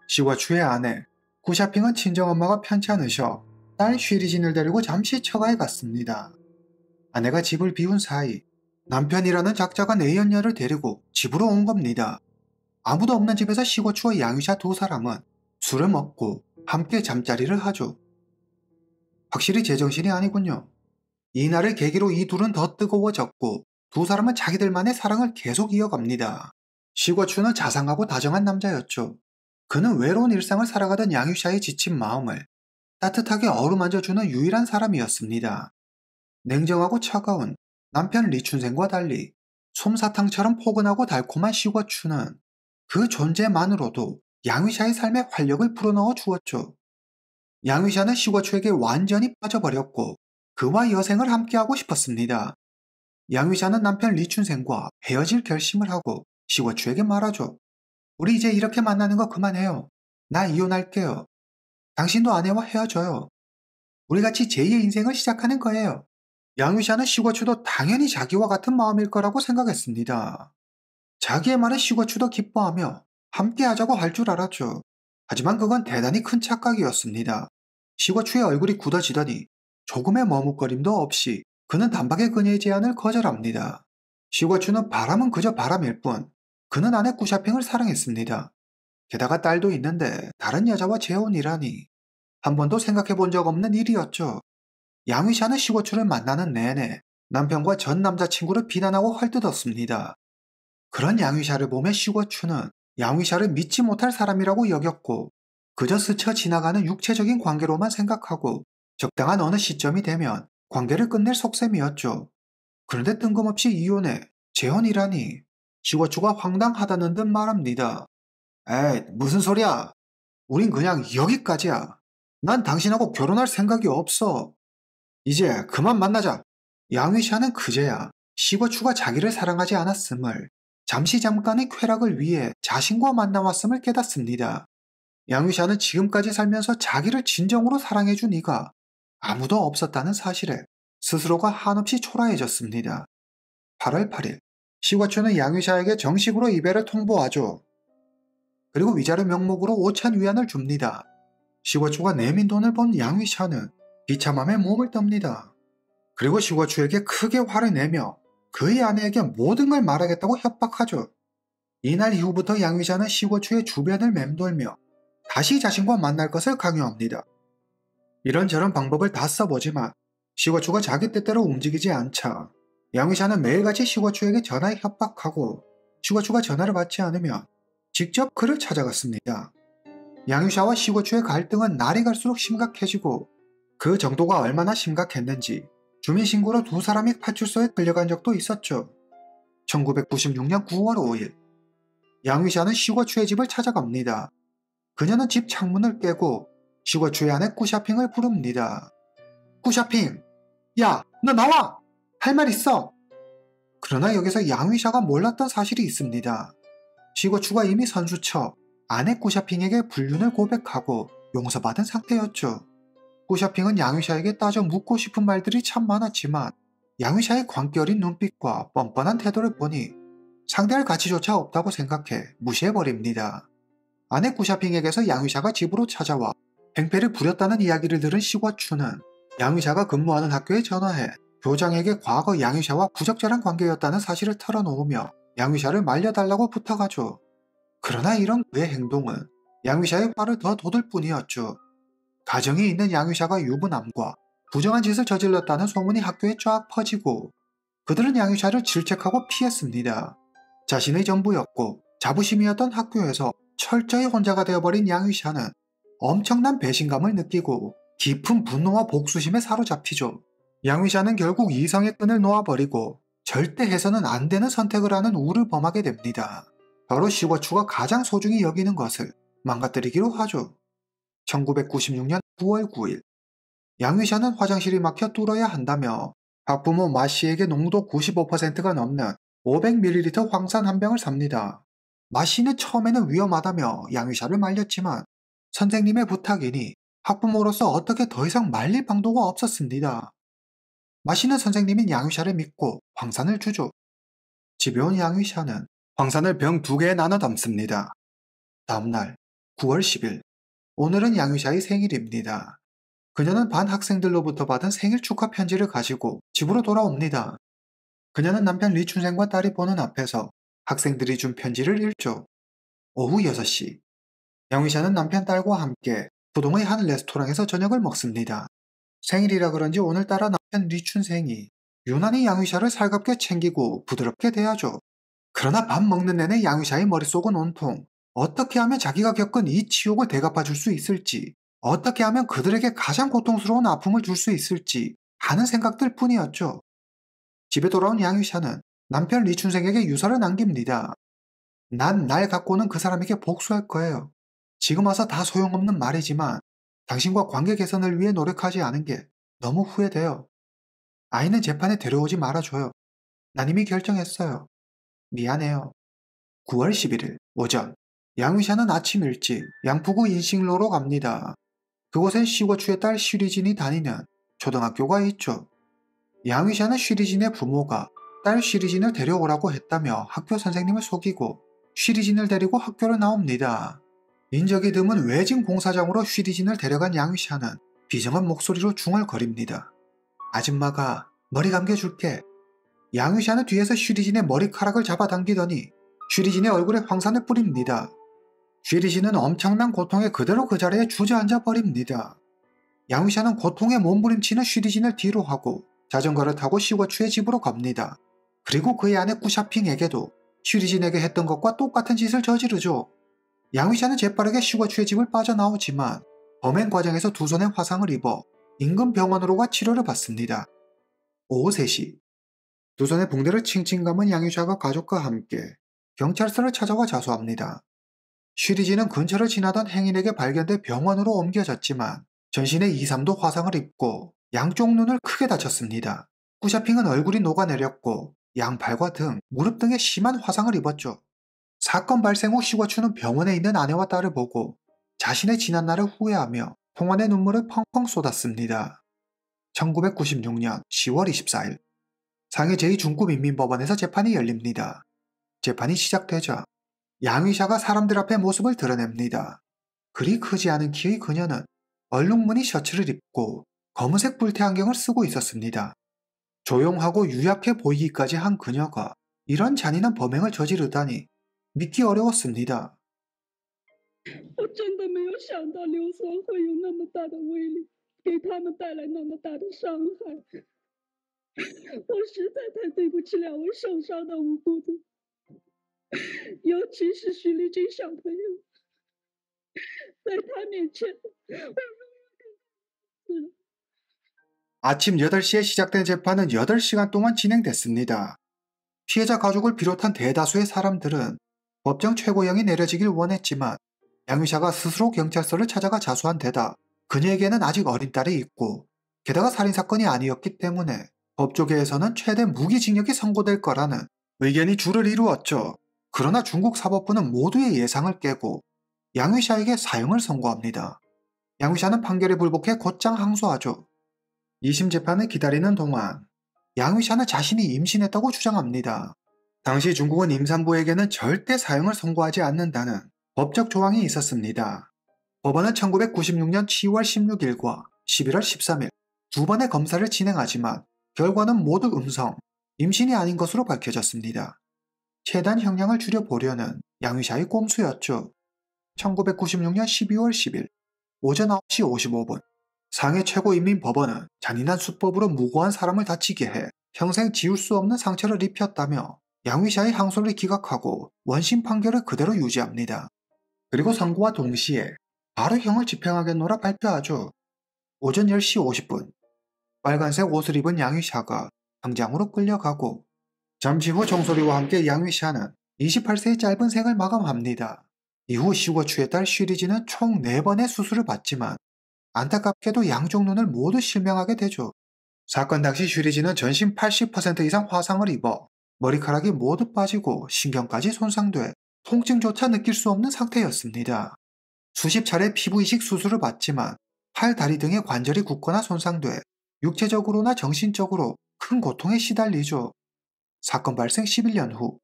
슈거추의 아내 구샤핑은 친정엄마가 편치 않으셔 딸 쉬리진을 데리고 잠시 처가에 갔습니다. 아내가 집을 비운 사이 남편이라는 작자가 내연녀를 데리고 집으로 온 겁니다. 아무도 없는 집에서 슈거추와 양위샤 두 사람은 술을 먹고 함께 잠자리를 하죠. 확실히 제정신이 아니군요. 이날을 계기로 이 둘은 더 뜨거워졌고 두 사람은 자기들만의 사랑을 계속 이어갑니다. 슈거추는 자상하고 다정한 남자였죠. 그는 외로운 일상을 살아가던 양위샤의 지친 마음을 따뜻하게 어루만져주는 유일한 사람이었습니다. 냉정하고 차가운 남편 리춘생과 달리 솜사탕처럼 포근하고 달콤한 시궈추는 그 존재만으로도 양위샤의 삶에 활력을 불어넣어 주었죠. 양위샤는 시궈추에게 완전히 빠져버렸고 그와 여생을 함께하고 싶었습니다. 양위샤는 남편 리춘생과 헤어질 결심을 하고 시궈추에게 말하죠. 우리 이제 이렇게 만나는 거 그만해요. 나 이혼할게요. 당신도 아내와 헤어져요. 우리 같이 제2의 인생을 시작하는 거예요. 양위샤는 시궈추도 당연히 자기와 같은 마음일 거라고 생각했습니다. 자기의 말에 시궈추도 기뻐하며 함께 하자고 할 줄 알았죠. 하지만 그건 대단히 큰 착각이었습니다. 시궈추의 얼굴이 굳어지더니 조금의 머뭇거림도 없이 그는 단박에 그녀의 제안을 거절합니다. 시궈추는 바람은 그저 바람일 뿐 그는 아내 구샤핑을 사랑했습니다. 게다가 딸도 있는데 다른 여자와 재혼이라니 한 번도 생각해 본 적 없는 일이었죠. 양위샤는 시궈추를 만나는 내내 남편과 전 남자친구를 비난하고 헐뜯었습니다. 그런 양위샤를 보며 시궈추는 양위샤를 믿지 못할 사람이라고 여겼고 그저 스쳐 지나가는 육체적인 관계로만 생각하고 적당한 어느 시점이 되면 관계를 끝낼 속셈이었죠. 그런데 뜬금없이 이혼해 재혼이라니 시궈추가 황당하다는 듯 말합니다. 에이 무슨 소리야. 우린 그냥 여기까지야. 난 당신하고 결혼할 생각이 없어. 이제 그만 만나자. 양위샤는 그제야 시궈추가 자기를 사랑하지 않았음을 잠시 잠깐의 쾌락을 위해 자신과 만나왔음을 깨닫습니다. 양위샤는 지금까지 살면서 자기를 진정으로 사랑해준 이가 아무도 없었다는 사실에 스스로가 한없이 초라해졌습니다. 8월 8일 시궈추는 양위샤에게 정식으로 이별을 통보하죠. 그리고 위자료 명목으로 5,000위안을 줍니다. 시궈추가 내민 돈을 본 양위샤는 비참함에 몸을 떱니다. 그리고 시궈추에게 크게 화를 내며 그의 아내에게 모든 걸 말하겠다고 협박하죠. 이날 이후부터 양위샤는 시궈추의 주변을 맴돌며 다시 자신과 만날 것을 강요합니다. 이런저런 방법을 다 써보지만 시궈추가 자기 뜻대로 움직이지 않자 양위샤는 매일같이 시궈추에게 전화에 협박하고 시궈추가 전화를 받지 않으면 직접 그를 찾아갔습니다. 양위샤와 시궈추의 갈등은 날이 갈수록 심각해지고 그 정도가 얼마나 심각했는지 주민신고로 두 사람이 파출소에 끌려간 적도 있었죠. 1996년 9월 5일 양위샤는 시궈추의 집을 찾아갑니다. 그녀는 집 창문을 깨고 시궈추의 아내 구샤핑을 부릅니다. 구샤핑! 야! 너 나와! 할 말 있어! 그러나 여기서 양위샤가 몰랐던 사실이 있습니다. 시궈추가 이미 선수쳐 아내 구샤핑에게 불륜을 고백하고 용서받은 상태였죠. 구샤핑은 양위샤에게 따져 묻고 싶은 말들이 참 많았지만 양위샤의 광기 어린 눈빛과 뻔뻔한 태도를 보니 상대할 가치조차 없다고 생각해 무시해버립니다. 아내 구샤핑에게서 양위샤가 집으로 찾아와 행패를 부렸다는 이야기를 들은 시궈추는 양위샤가 근무하는 학교에 전화해 교장에게 과거 양위샤와 부적절한 관계였다는 사실을 털어놓으며 양위샤를 말려달라고 부탁하죠. 그러나 이런 그의 행동은 양위샤의 화를 더 돋을 뿐이었죠. 가정이 있는 양위샤가 유부남과 부정한 짓을 저질렀다는 소문이 학교에 쫙 퍼지고 그들은 양위샤를 질책하고 피했습니다. 자신의 전부였고 자부심이었던 학교에서 철저히 혼자가 되어버린 양위샤는 엄청난 배신감을 느끼고 깊은 분노와 복수심에 사로잡히죠. 양위샤는 결국 이성의 끈을 놓아버리고 절대 해서는 안 되는 선택을 하는 우를 범하게 됩니다. 바로 시궈추가 가장 소중히 여기는 것을 망가뜨리기로 하죠. 1996년 9월 9일 양위샤는 화장실이 막혀 뚫어야 한다며 학부모 마씨에게 농도 95%가 넘는 500ml 황산 한 병을 삽니다. 마씨는 처음에는 위험하다며 양위샤를 말렸지만 선생님의 부탁이니 학부모로서 어떻게 더 이상 말릴 방도가 없었습니다. 마씨는 선생님인 양위샤를 믿고 황산을 주죠. 집에 온 양위샤는 황산을 병 2개에 나눠 담습니다. 다음날 9월 10일 오늘은 양위샤의 생일입니다. 그녀는 반 학생들로부터 받은 생일 축하 편지를 가지고 집으로 돌아옵니다. 그녀는 남편 리춘생과 딸이 보는 앞에서 학생들이 준 편지를 읽죠. 오후 6시 양위샤는 남편 딸과 함께 부동의 한 레스토랑에서 저녁을 먹습니다. 생일이라 그런지 오늘따라 남편 리춘생이 유난히 양위샤를 살갑게 챙기고 부드럽게 대하죠. 그러나 밥 먹는 내내 양위샤의 머릿속은 온통 어떻게 하면 자기가 겪은 이 치욕을 대갚아줄 수 있을지, 어떻게 하면 그들에게 가장 고통스러운 아픔을 줄 수 있을지 하는 생각들 뿐이었죠. 집에 돌아온 양위샤는 남편 리춘생에게 유서를 남깁니다. 난 날 갖고는 그 사람에게 복수할 거예요. 지금 와서 다 소용없는 말이지만 당신과 관계 개선을 위해 노력하지 않은 게 너무 후회돼요. 아이는 재판에 데려오지 말아줘요. 난 이미 결정했어요. 미안해요. 9월 11일 오전 양위샤는 아침 일찍 양푸구 인식로로 갑니다. 그곳엔 시고추의 딸 쉬리진이 다니는 초등학교가 있죠. 양위샤는 쉬리진의 부모가 딸 쉬리진을 데려오라고 했다며 학교 선생님을 속이고 쉬리진을 데리고 학교를 나옵니다. 인적이 드문 외진 공사장으로 쉬리진을 데려간 양위샤는 비정한 목소리로 중얼거립니다. 아줌마가 머리 감겨줄게. 양위샤는 뒤에서 쉬리진의 머리카락을 잡아당기더니 쉬리진의 얼굴에 황산을 뿌립니다. 쉬리진은 엄청난 고통에 그대로 그 자리에 주저앉아 버립니다. 양위샤는 고통에 몸부림치는 쉬리진을 뒤로 하고 자전거를 타고 시고추의 집으로 갑니다. 그리고 그의 아내 꾸샤핑에게도 쉬리진에게 했던 것과 똑같은 짓을 저지르죠. 양위샤는 재빠르게 시고추의 집을 빠져나오지만 범행 과정에서 두 손에 화상을 입어 인근 병원으로 가 치료를 받습니다. 오후 3시 두 손에 붕대를 칭칭 감은 양위샤가 가족과 함께 경찰서를 찾아와 자수합니다. 쉬리진은 근처를 지나던 행인에게 발견돼 병원으로 옮겨졌지만 전신에 2, 3도 화상을 입고 양쪽 눈을 크게 다쳤습니다. 꾸샤핑은 얼굴이 녹아내렸고 양팔과 등, 무릎 등에 심한 화상을 입었죠. 사건 발생 후 시고추는 병원에 있는 아내와 딸을 보고 자신의 지난날을 후회하며 통원의 눈물을 펑펑 쏟았습니다. 1996년 10월 24일 상해 제2중구민민법원에서 재판이 열립니다. 재판이 시작되자 양위샤가 사람들 앞에 모습을 드러냅니다. 그리 크지 않은 키의 그녀는 얼룩무늬 셔츠를 입고 검은색 뿔테 안경을 쓰고 있었습니다. 조용하고 유약해 보이기까지 한 그녀가 이런 잔인한 범행을 저지르다니 믿기 어려웠습니다. 我真的没有想到硫酸会有那么大的威力，给他们带来那么大的伤害。我实在太对不起两位受伤的无辜的，尤其是徐丽君小朋友，在他面前，我永远跟他死。 아침 8시에 시작된 재판은 8시간 동안 진행됐습니다. 피해자 가족을 비롯한 대다수의 사람들은 법정 최고형이 내려지길 원했지만 양위샤가 스스로 경찰서를 찾아가 자수한 데다 그녀에게는 아직 어린 딸이 있고 게다가 살인사건이 아니었기 때문에 법조계에서는 최대 무기징역이 선고될 거라는 의견이 주를 이루었죠. 그러나 중국 사법부는 모두의 예상을 깨고 양위샤에게 사형을 선고합니다. 양위샤는 판결에 불복해 곧장 항소하죠. 2심 재판을 기다리는 동안 양위샤는 자신이 임신했다고 주장합니다. 당시 중국은 임산부에게는 절대 사형을 선고하지 않는다는 법적 조항이 있었습니다. 법원은 1996년 10월 16일과 11월 13일 두 번의 검사를 진행하지만 결과는 모두 음성, 임신이 아닌 것으로 밝혀졌습니다. 최단 형량을 줄여보려는 양위샤의 꼼수였죠. 1996년 12월 10일 오전 9시 55분 상해 최고인민법원은 잔인한 수법으로 무고한 사람을 다치게 해 평생 지울 수 없는 상처를 입혔다며 양위샤의 항소를 기각하고 원심 판결을 그대로 유지합니다. 그리고 선고와 동시에 바로 형을 집행하겠노라 발표하죠. 오전 10시 50분 빨간색 옷을 입은 양위샤가 당장으로 끌려가고 잠시 후 종소리와 함께 양위샤는 28세의 짧은 생을 마감합니다. 이후 시고추의 딸 쉬리진은 총 4번의 수술을 받지만 안타깝게도 양쪽 눈을 모두 실명하게 되죠. 사건 당시 쉬리진은 전신 80% 이상 화상을 입어 머리카락이 모두 빠지고 신경까지 손상돼 통증조차 느낄 수 없는 상태였습니다. 수십 차례 피부 이식 수술을 받지만 팔, 다리 등의 관절이 굳거나 손상돼 육체적으로나 정신적으로 큰 고통에 시달리죠. 사건 발생 11년 후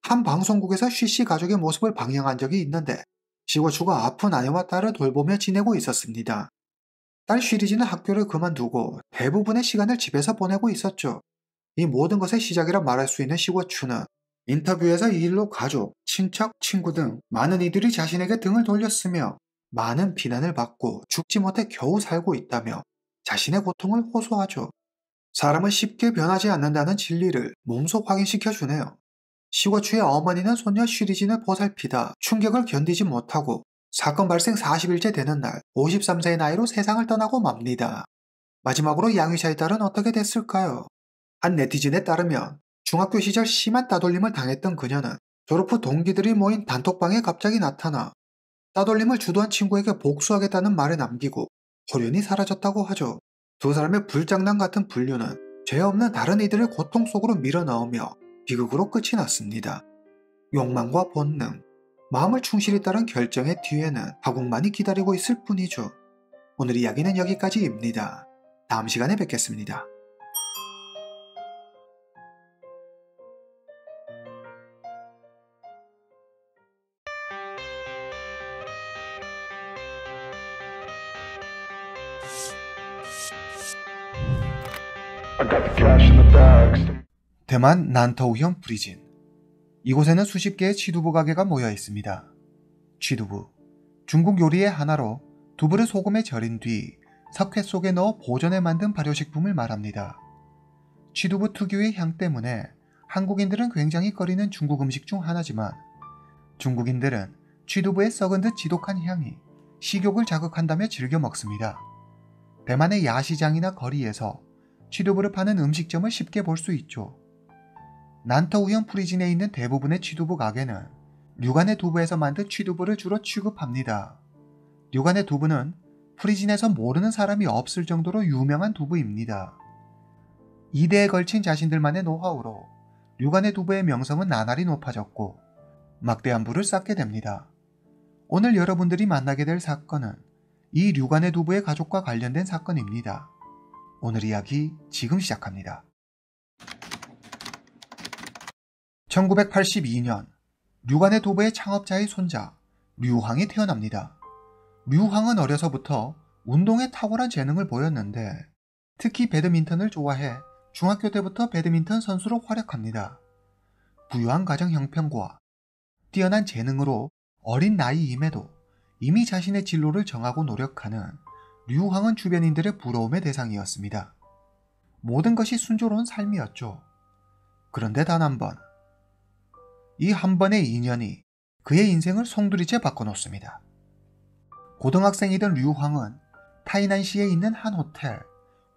한 방송국에서 쉬씨 가족의 모습을 방영한 적이 있는데 시고추가 아픈 아내와 딸을 돌보며 지내고 있었습니다. 딸 쉬리진은 학교를 그만두고 대부분의 시간을 집에서 보내고 있었죠. 이 모든 것의 시작이라 말할 수 있는 시고추는 인터뷰에서 이 일로 가족, 친척, 친구 등 많은 이들이 자신에게 등을 돌렸으며 많은 비난을 받고 죽지 못해 겨우 살고 있다며 자신의 고통을 호소하죠. 사람은 쉽게 변하지 않는다는 진리를 몸소 확인시켜주네요. 시고추의 어머니는 손녀 쉬리진을 보살피다 충격을 견디지 못하고 사건 발생 40일째 되는 날 53세의 나이로 세상을 떠나고 맙니다. 마지막으로 양위샤의 딸은 어떻게 됐을까요? 한 네티즌에 따르면 중학교 시절 심한 따돌림을 당했던 그녀는 졸업 후 동기들이 모인 단톡방에 갑자기 나타나 따돌림을 주도한 친구에게 복수하겠다는 말을 남기고 홀연히 사라졌다고 하죠. 두 사람의 불장난 같은 분류는 죄 없는 다른 이들을 고통 속으로 밀어넣으며 비극으로 끝이 났습니다. 욕망과 본능, 마음을 충실히 따른 결정의 뒤에는 파국만이 기다리고 있을 뿐이죠. 오늘 이야기는 여기까지입니다. 다음 시간에 뵙겠습니다. I got the cash in the bags. 대만 난터우현 프리즌. 이곳에는 수십 개의 취두부 가게가 모여 있습니다. 취두부, 중국 요리의 하나로 두부를 소금에 절인 뒤 석회 속에 넣어 보존해 만든 발효식품을 말합니다. 취두부 특유의 향 때문에 한국인들은 굉장히 꺼리는 중국 음식 중 하나지만 중국인들은 취두부의 썩은 듯 지독한 향이 식욕을 자극한다며 즐겨 먹습니다. 대만의 야시장이나 거리에서 취두부를 파는 음식점을 쉽게 볼 수 있죠. 난터우현 프리즌에 있는 대부분의 취두부 가게는 류간의 두부에서 만든 취두부를 주로 취급합니다. 류간의 두부는 프리즌에서 모르는 사람이 없을 정도로 유명한 두부입니다. 2대에 걸친 자신들만의 노하우로 류간의 두부의 명성은 나날이 높아졌고 막대한 부를 쌓게 됩니다. 오늘 여러분들이 만나게 될 사건은 이 류간의 두부의 가족과 관련된 사건입니다. 오늘 이야기 지금 시작합니다. 1982년 류간의 두부의 창업자의 손자 류황이 태어납니다. 류황은 어려서부터 운동에 탁월한 재능을 보였는데 특히 배드민턴을 좋아해 중학교 때부터 배드민턴 선수로 활약합니다. 부유한 가정 형편과 뛰어난 재능으로 어린 나이임에도 이미 자신의 진로를 정하고 노력하는 류황은 주변인들의 부러움의 대상이었습니다. 모든 것이 순조로운 삶이었죠. 그런데 단 한 번, 이 한 번의 인연이 그의 인생을 송두리째 바꿔놓습니다. 고등학생이던 류황은 타이난시에 있는 한 호텔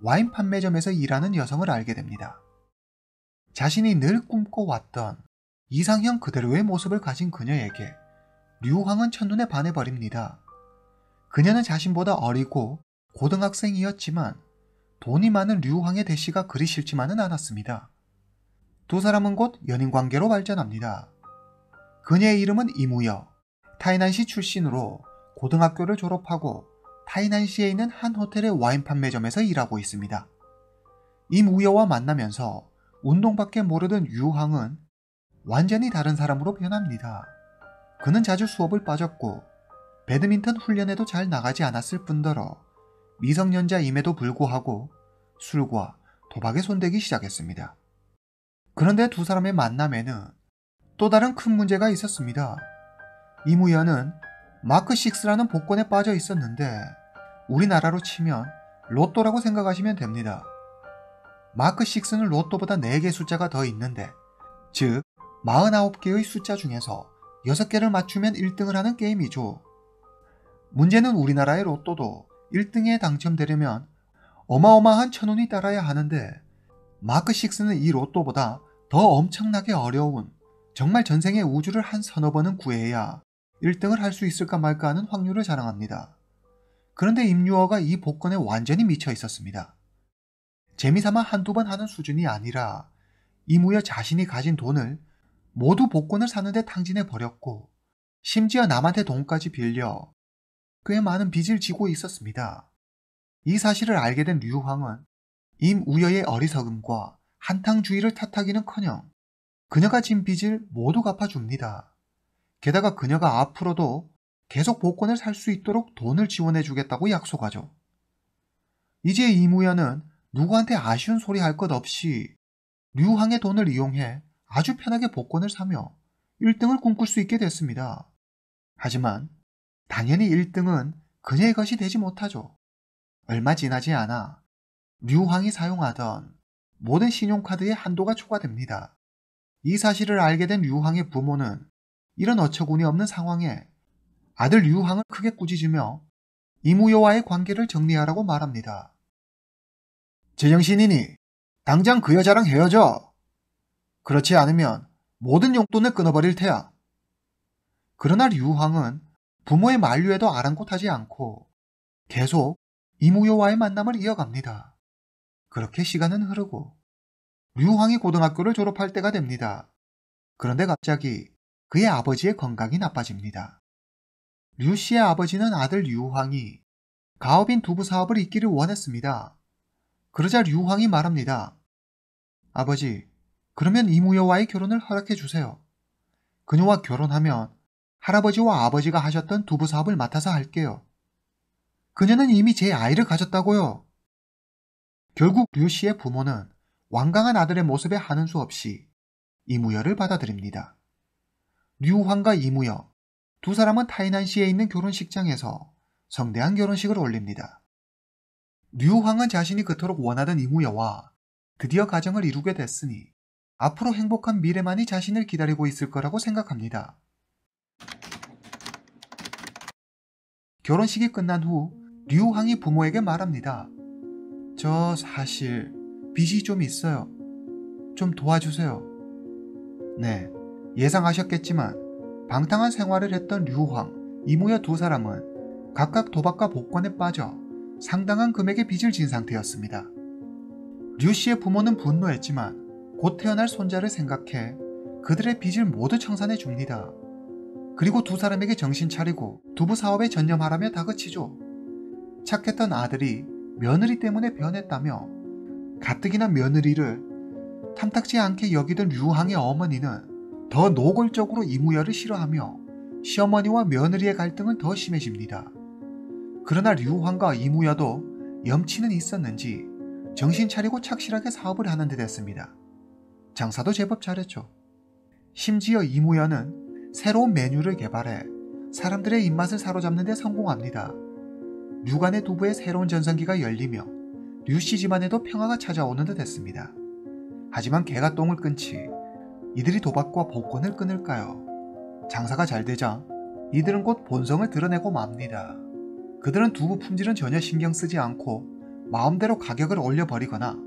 와인 판매점에서 일하는 여성을 알게 됩니다. 자신이 늘 꿈꿔왔던 이상형 그대로의 모습을 가진 그녀에게 류황은 첫눈에 반해버립니다. 그녀는 자신보다 어리고 고등학생이었지만 돈이 많은 류황의 대시가 그리 싫지만은 않았습니다. 두 사람은 곧 연인관계로 발전합니다. 그녀의 이름은 이무여, 타이난시 출신으로 고등학교를 졸업하고 타이난시에 있는 한 호텔의 와인 판매점에서 일하고 있습니다. 이무여와 만나면서 운동밖에 모르던 류황은 완전히 다른 사람으로 변합니다. 그는 자주 수업을 빠졌고 배드민턴 훈련에도 잘 나가지 않았을 뿐더러 미성년자임에도 불구하고 술과 도박에 손대기 시작했습니다. 그런데 두 사람의 만남에는 또 다른 큰 문제가 있었습니다. 이무여는 마크6라는 복권에 빠져 있었는데 우리나라로 치면 로또라고 생각하시면 됩니다. 마크6는 로또보다 4개 숫자가 더 있는데, 즉 49개의 숫자 중에서 6개를 맞추면 1등을 하는 게임이죠. 문제는 우리나라의 로또도 1등에 당첨되려면 어마어마한 천운이 따라야 하는데 마크6는 이 로또보다 더 엄청나게 어려운, 정말 전생의 우주를 한 서너 번은 구해야 1등을 할 수 있을까 말까 하는 확률을 자랑합니다. 그런데 임유어가 이 복권에 완전히 미쳐 있었습니다. 재미삼아 한두 번 하는 수준이 아니라 이무여 자신이 가진 돈을 모두 복권을 사는데 탕진해 버렸고 심지어 남한테 돈까지 빌려 꽤 많은 빚을 지고 있었습니다. 이 사실을 알게 된 류황은 임우여의 어리석음과 한탕주의를 탓하기는커녕 그녀가 진 빚을 모두 갚아줍니다. 게다가 그녀가 앞으로도 계속 복권을 살 수 있도록 돈을 지원해주겠다고 약속하죠. 이제 이무여는 누구한테 아쉬운 소리 할 것 없이 류황의 돈을 이용해 아주 편하게 복권을 사며 1등을 꿈꿀 수 있게 됐습니다. 하지만 당연히 1등은 그녀의 것이 되지 못하죠. 얼마 지나지 않아 류황이 사용하던 모든 신용카드의 한도가 초과됩니다. 이 사실을 알게 된 류황의 부모는 이런 어처구니 없는 상황에 아들 류황을 크게 꾸짖으며 이무여와의 관계를 정리하라고 말합니다. 제정신이니 당장 그 여자랑 헤어져. 그렇지 않으면 모든 용돈을 끊어버릴 테야. 그러나 류황은 부모의 만류에도 아랑곳하지 않고 계속 이무요와의 만남을 이어갑니다. 그렇게 시간은 흐르고 류황이 고등학교를 졸업할 때가 됩니다. 그런데 갑자기 그의 아버지의 건강이 나빠집니다. 류 씨의 아버지는 아들 류황이 가업인 두부 사업을 잇기를 원했습니다. 그러자 류황이 말합니다. 아버지, 그러면 이무요와의 결혼을 허락해 주세요. 그녀와 결혼하면 할아버지와 아버지가 하셨던 두부 사업을 맡아서 할게요. 그녀는 이미 제 아이를 가졌다고요. 결국 류 씨의 부모는 완강한 아들의 모습에 하는 수 없이 이무여를 받아들입니다. 류황과 이무여, 두 사람은 타이난시에 있는 결혼식장에서 성대한 결혼식을 올립니다. 류황은 자신이 그토록 원하던 이무여와 드디어 가정을 이루게 됐으니 앞으로 행복한 미래만이 자신을 기다리고 있을 거라고 생각합니다. 결혼식이 끝난 후 류황이 부모에게 말합니다. 저 사실 빚이 좀 있어요. 좀 도와주세요. 네, 예상하셨겠지만 방탕한 생활을 했던 류황, 이무여 두 사람은 각각 도박과 복권에 빠져 상당한 금액의 빚을 진 상태였습니다. 류 씨의 부모는 분노했지만 곧 태어날 손자를 생각해 그들의 빚을 모두 청산해 줍니다. 그리고 두 사람에게 정신 차리고 두부 사업에 전념하라며 다그치죠. 착했던 아들이 며느리 때문에 변했다며 가뜩이나 며느리를 탐탁지 않게 여기던 류황의 어머니는 더 노골적으로 이무여를 싫어하며 시어머니와 며느리의 갈등은 더 심해집니다. 그러나 류황과 이무여도 염치는 있었는지 정신 차리고 착실하게 사업을 하는 듯 했습니다. 장사도 제법 잘했죠. 심지어 이무여는 새로운 메뉴를 개발해 사람들의 입맛을 사로잡는 데 성공합니다. 류간의 두부의 새로운 전성기가 열리며 류씨 집안에도 평화가 찾아오는 듯 했습니다. 하지만 개가 똥을 끊지 이들이 도박과 복권을 끊을까요? 장사가 잘 되자 이들은 곧 본성을 드러내고 맙니다. 그들은 두부 품질은 전혀 신경 쓰지 않고 마음대로 가격을 올려버리거나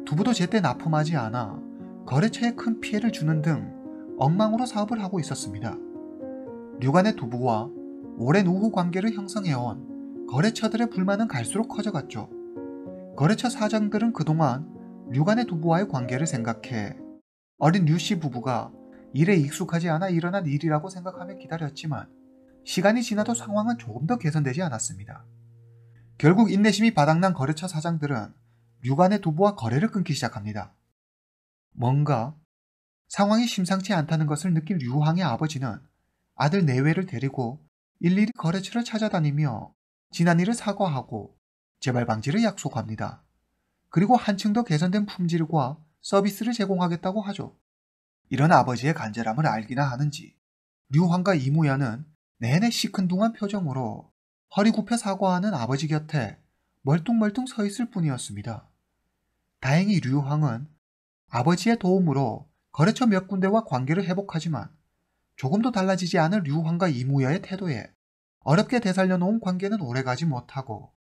두부도 제때 납품하지 않아 거래처에 큰 피해를 주는 등 엉망으로 사업을 하고 있었습니다. 류간의 두부와 오랜 우호 관계를 형성해온 거래처들의 불만은 갈수록 커져갔죠. 거래처 사장들은 그동안 류간의 두부와의 관계를 생각해 어린 류씨 부부가 일에 익숙하지 않아 일어난 일이라고 생각하며 기다렸지만 시간이 지나도 상황은 조금 더 개선되지 않았습니다. 결국 인내심이 바닥난 거래처 사장들은 류간의 두부와 거래를 끊기 시작합니다. 뭔가 상황이 심상치 않다는 것을 느낀 류황의 아버지는 아들 내외를 데리고 일일이 거래처를 찾아다니며 지난 일을 사과하고 재발 방지를 약속합니다. 그리고 한층 더 개선된 품질과 서비스를 제공하겠다고 하죠. 이런 아버지의 간절함을 알기나 하는지 류황과 이무야는 내내 시큰둥한 표정으로 허리 굽혀 사과하는 아버지 곁에 멀뚱멀뚱 서 있을 뿐이었습니다. 다행히 류황은 아버지의 도움으로 거래처 몇 군데와 관계를 회복하지만 조금도 달라지지 않은 류황과 이무야의 태도에 어렵게 되살려 놓은 관계는 오래가지 못하고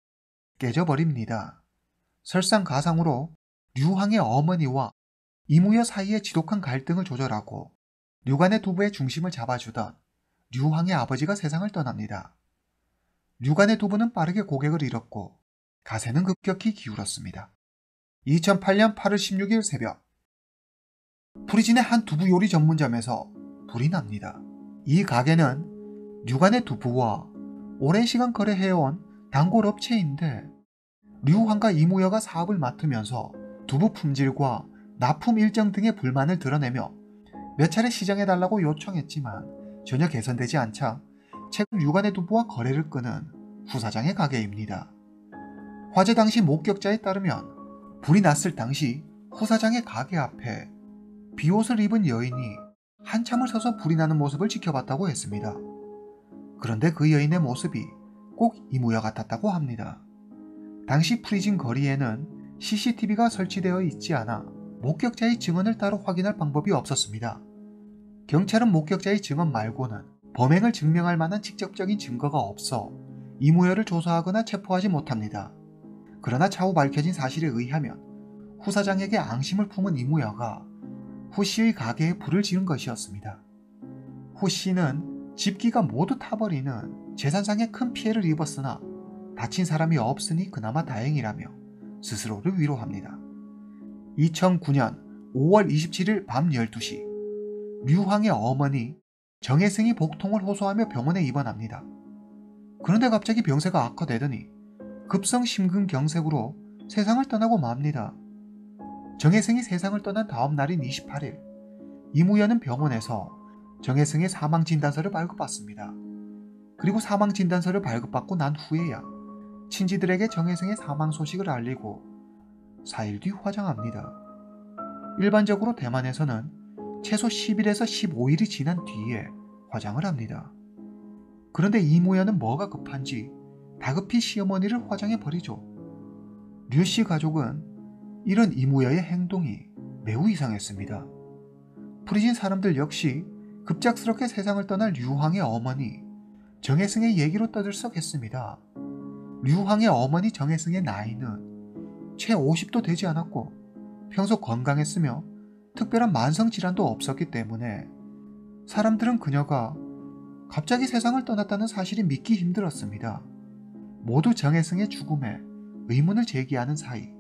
깨져버립니다. 설상가상으로 류황의 어머니와 이무여 사이의 지독한 갈등을 조절하고 류간의 두부의 중심을 잡아주던 류황의 아버지가 세상을 떠납니다. 류간의 두부는 빠르게 고객을 잃었고 가세는 급격히 기울었습니다. 2008년 8월 16일 새벽 프리진의 한 두부 요리 전문점에서 불이 납니다. 이 가게는 류간의 두부와 오랜 시간 거래해온 단골 업체인데 류황과 이무여가 사업을 맡으면서 두부 품질과 납품 일정 등의 불만을 드러내며 몇 차례 시정해달라고 요청했지만 전혀 개선되지 않자 최근 류간의 두부와 거래를 끊은 후사장의 가게입니다. 화재 당시 목격자에 따르면 불이 났을 당시 후사장의 가게 앞에 비옷을 입은 여인이 한참을 서서 불이 나는 모습을 지켜봤다고 했습니다. 그런데 그 여인의 모습이 꼭 이무여 같았다고 합니다. 당시 프리진 거리에는 CCTV가 설치되어 있지 않아 목격자의 증언을 따로 확인할 방법이 없었습니다. 경찰은 목격자의 증언 말고는 범행을 증명할 만한 직접적인 증거가 없어 이무여를 조사하거나 체포하지 못합니다. 그러나 차후 밝혀진 사실에 의하면 후사장에게 앙심을 품은 이무여가 후 씨의 가게에 불을 지른 것이었습니다. 후 씨는 집기가 모두 타버리는 재산상의 큰 피해를 입었으나 다친 사람이 없으니 그나마 다행이라며 스스로를 위로합니다. 2009년 5월 27일 밤 12시 류황의 어머니 정혜승이 복통을 호소하며 병원에 입원합니다. 그런데 갑자기 병세가 악화되더니 급성 심근경색으로 세상을 떠나고 맙니다. 정혜승이 세상을 떠난 다음 날인 28일 이무연은 병원에서 정혜승의 사망진단서를 발급받습니다. 그리고 사망진단서를 발급받고 난 후에야 친지들에게 정혜승의 사망 소식을 알리고 4일 뒤 화장합니다. 일반적으로 대만에서는 최소 10일에서 15일이 지난 뒤에 화장을 합니다. 그런데 이무연은 뭐가 급한지 다급히 시어머니를 화장해버리죠. 류씨 가족은 이런 이무여의 행동이 매우 이상했습니다. 프리진 사람들 역시 급작스럽게 세상을 떠날 류황의 어머니 정혜승의 얘기로 떠들썩했습니다. 류황의 어머니 정혜승의 나이는 채 50도 되지 않았고 평소 건강했으며 특별한 만성질환도 없었기 때문에 사람들은 그녀가 갑자기 세상을 떠났다는 사실이 믿기 힘들었습니다. 모두 정혜승의 죽음에 의문을 제기하는 사이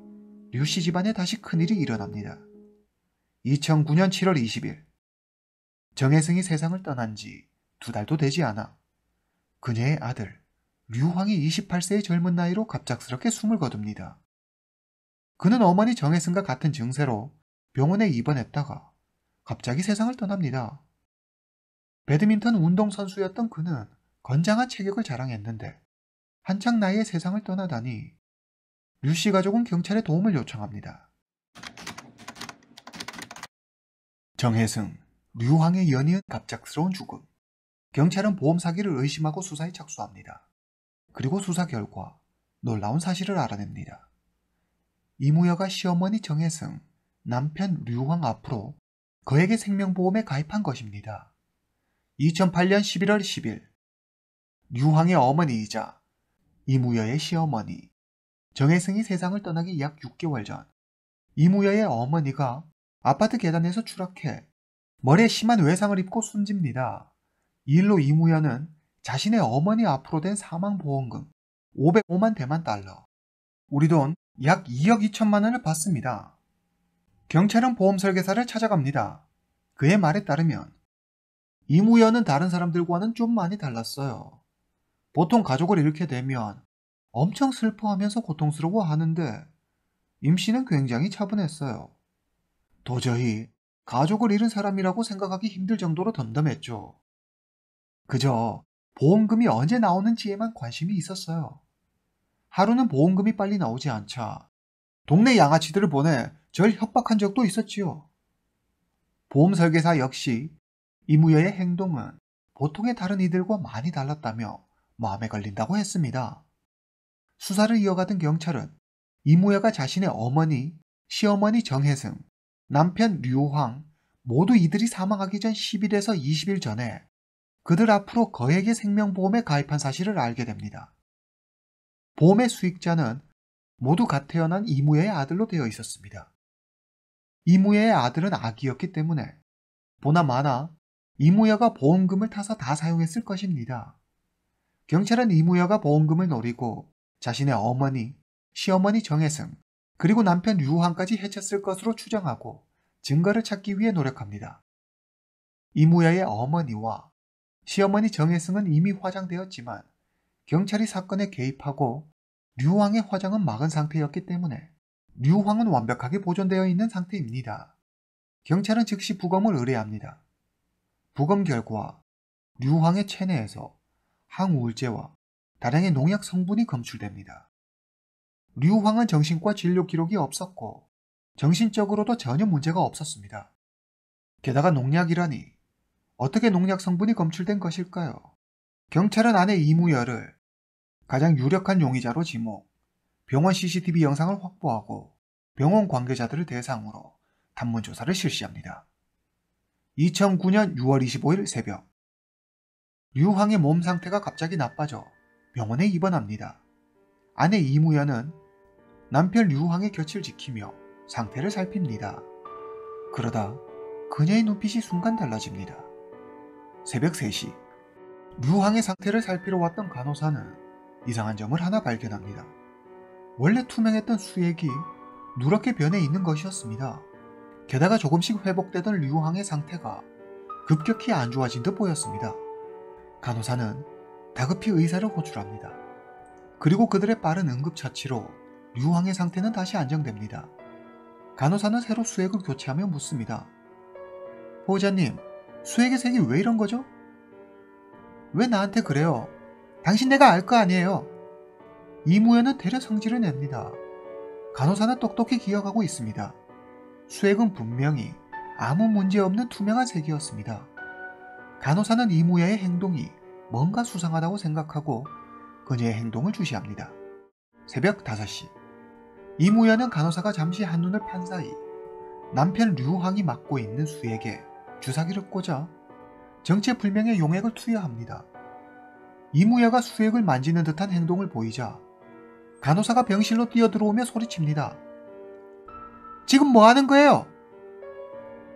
류씨 집안에 다시 큰일이 일어납니다. 2009년 7월 20일 정혜승이 세상을 떠난 지 2달도 되지 않아 그녀의 아들 류황이 28세의 젊은 나이로 갑작스럽게 숨을 거둡니다. 그는 어머니 정혜승과 같은 증세로 병원에 입원했다가 갑자기 세상을 떠납니다. 배드민턴 운동선수였던 그는 건장한 체격을 자랑했는데 한창 나이에 세상을 떠나다니 류씨 가족은 경찰에 도움을 요청합니다. 정혜승, 류황의 연이은 갑작스러운 죽음. 경찰은 보험 사기를 의심하고 수사에 착수합니다. 그리고 수사 결과 놀라운 사실을 알아냅니다. 이무여가 시어머니 정혜승, 남편 류황 앞으로 그에게 생명보험에 가입한 것입니다. 2008년 11월 10일 류황의 어머니이자 이무여의 시어머니 정혜승이 세상을 떠나기 약 6개월 전 이무여의 어머니가 아파트 계단에서 추락해 머리에 심한 외상을 입고 숨집니다. 이 일로 이무여는 자신의 어머니 앞으로 된 사망보험금 505만 대만 달러, 우리 돈 약 2억 2천만 원을 받습니다. 경찰은 보험 설계사를 찾아갑니다. 그의 말에 따르면 이무여는 다른 사람들과는 좀 많이 달랐어요. 보통 가족을 잃게 되면 엄청 슬퍼하면서 고통스러워 하는데 임씨는 굉장히 차분했어요. 도저히 가족을 잃은 사람이라고 생각하기 힘들 정도로 덤덤했죠. 그저 보험금이 언제 나오는지에만 관심이 있었어요. 하루는 보험금이 빨리 나오지 않자 동네 양아치들을 보내 절 협박한 적도 있었지요. 보험 설계사 역시 이무여의 행동은 보통의 다른 이들과 많이 달랐다며 마음에 걸린다고 했습니다. 수사를 이어가던 경찰은 이무여가 자신의 어머니, 시어머니 정혜승, 남편 류황 모두 이들이 사망하기 전 10일에서 20일 전에 그들 앞으로 거액의 생명보험에 가입한 사실을 알게 됩니다. 보험의 수익자는 모두 갓 태어난 이무여의 아들로 되어 있었습니다. 이무여의 아들은 아기였기 때문에 보나마나 이무여가 보험금을 타서 다 사용했을 것입니다. 경찰은 이무여가 보험금을 노리고 자신의 어머니, 시어머니 정혜승, 그리고 남편 류황까지 해쳤을 것으로 추정하고 증거를 찾기 위해 노력합니다. 이무여의 어머니와 시어머니 정혜승은 이미 화장되었지만 경찰이 사건에 개입하고 류황의 화장은 막은 상태였기 때문에 류황은 완벽하게 보존되어 있는 상태입니다. 경찰은 즉시 부검을 의뢰합니다. 부검 결과 류황의 체내에서 항우울제와 다량의 농약 성분이 검출됩니다. 류황은 정신과 진료 기록이 없었고 정신적으로도 전혀 문제가 없었습니다. 게다가 농약이라니 어떻게 농약 성분이 검출된 것일까요? 경찰은 아내 이무여를 가장 유력한 용의자로 지목, 병원 CCTV 영상을 확보하고 병원 관계자들을 대상으로 단문조사를 실시합니다. 2009년 6월 25일 새벽 류황의 몸 상태가 갑자기 나빠져 병원에 입원합니다. 아내 이무여는 남편 류황의 곁을 지키며 상태를 살핍니다. 그러다 그녀의 눈빛이 순간 달라집니다. 새벽 3시, 류황의 상태를 살피러 왔던 간호사는 이상한 점을 하나 발견합니다. 원래 투명했던 수액이 누렇게 변해 있는 것이었습니다. 게다가 조금씩 회복되던 류황의 상태가 급격히 안 좋아진 듯 보였습니다. 간호사는 다급히 의사를 호출합니다. 그리고 그들의 빠른 응급처치로 류황의 상태는 다시 안정됩니다. 간호사는 새로 수액을 교체하며 묻습니다. 보호자님, 수액의 색이 왜 이런 거죠? 왜 나한테 그래요? 당신 내가 알 거 아니에요. 이무연은 대려 성질을 냅니다. 간호사는 똑똑히 기억하고 있습니다. 수액은 분명히 아무 문제 없는 투명한 색이었습니다. 간호사는 이무야의 행동이 뭔가 수상하다고 생각하고 그녀의 행동을 주시합니다. 새벽 5시, 이무야는 간호사가 잠시 한눈을 판 사이 남편 류황이 맡고 있는 수액에 주사기를 꽂아 정체불명의 용액을 투여합니다. 이무야가 수액을 만지는 듯한 행동을 보이자 간호사가 병실로 뛰어들어오며 소리칩니다. 지금 뭐 하는 거예요?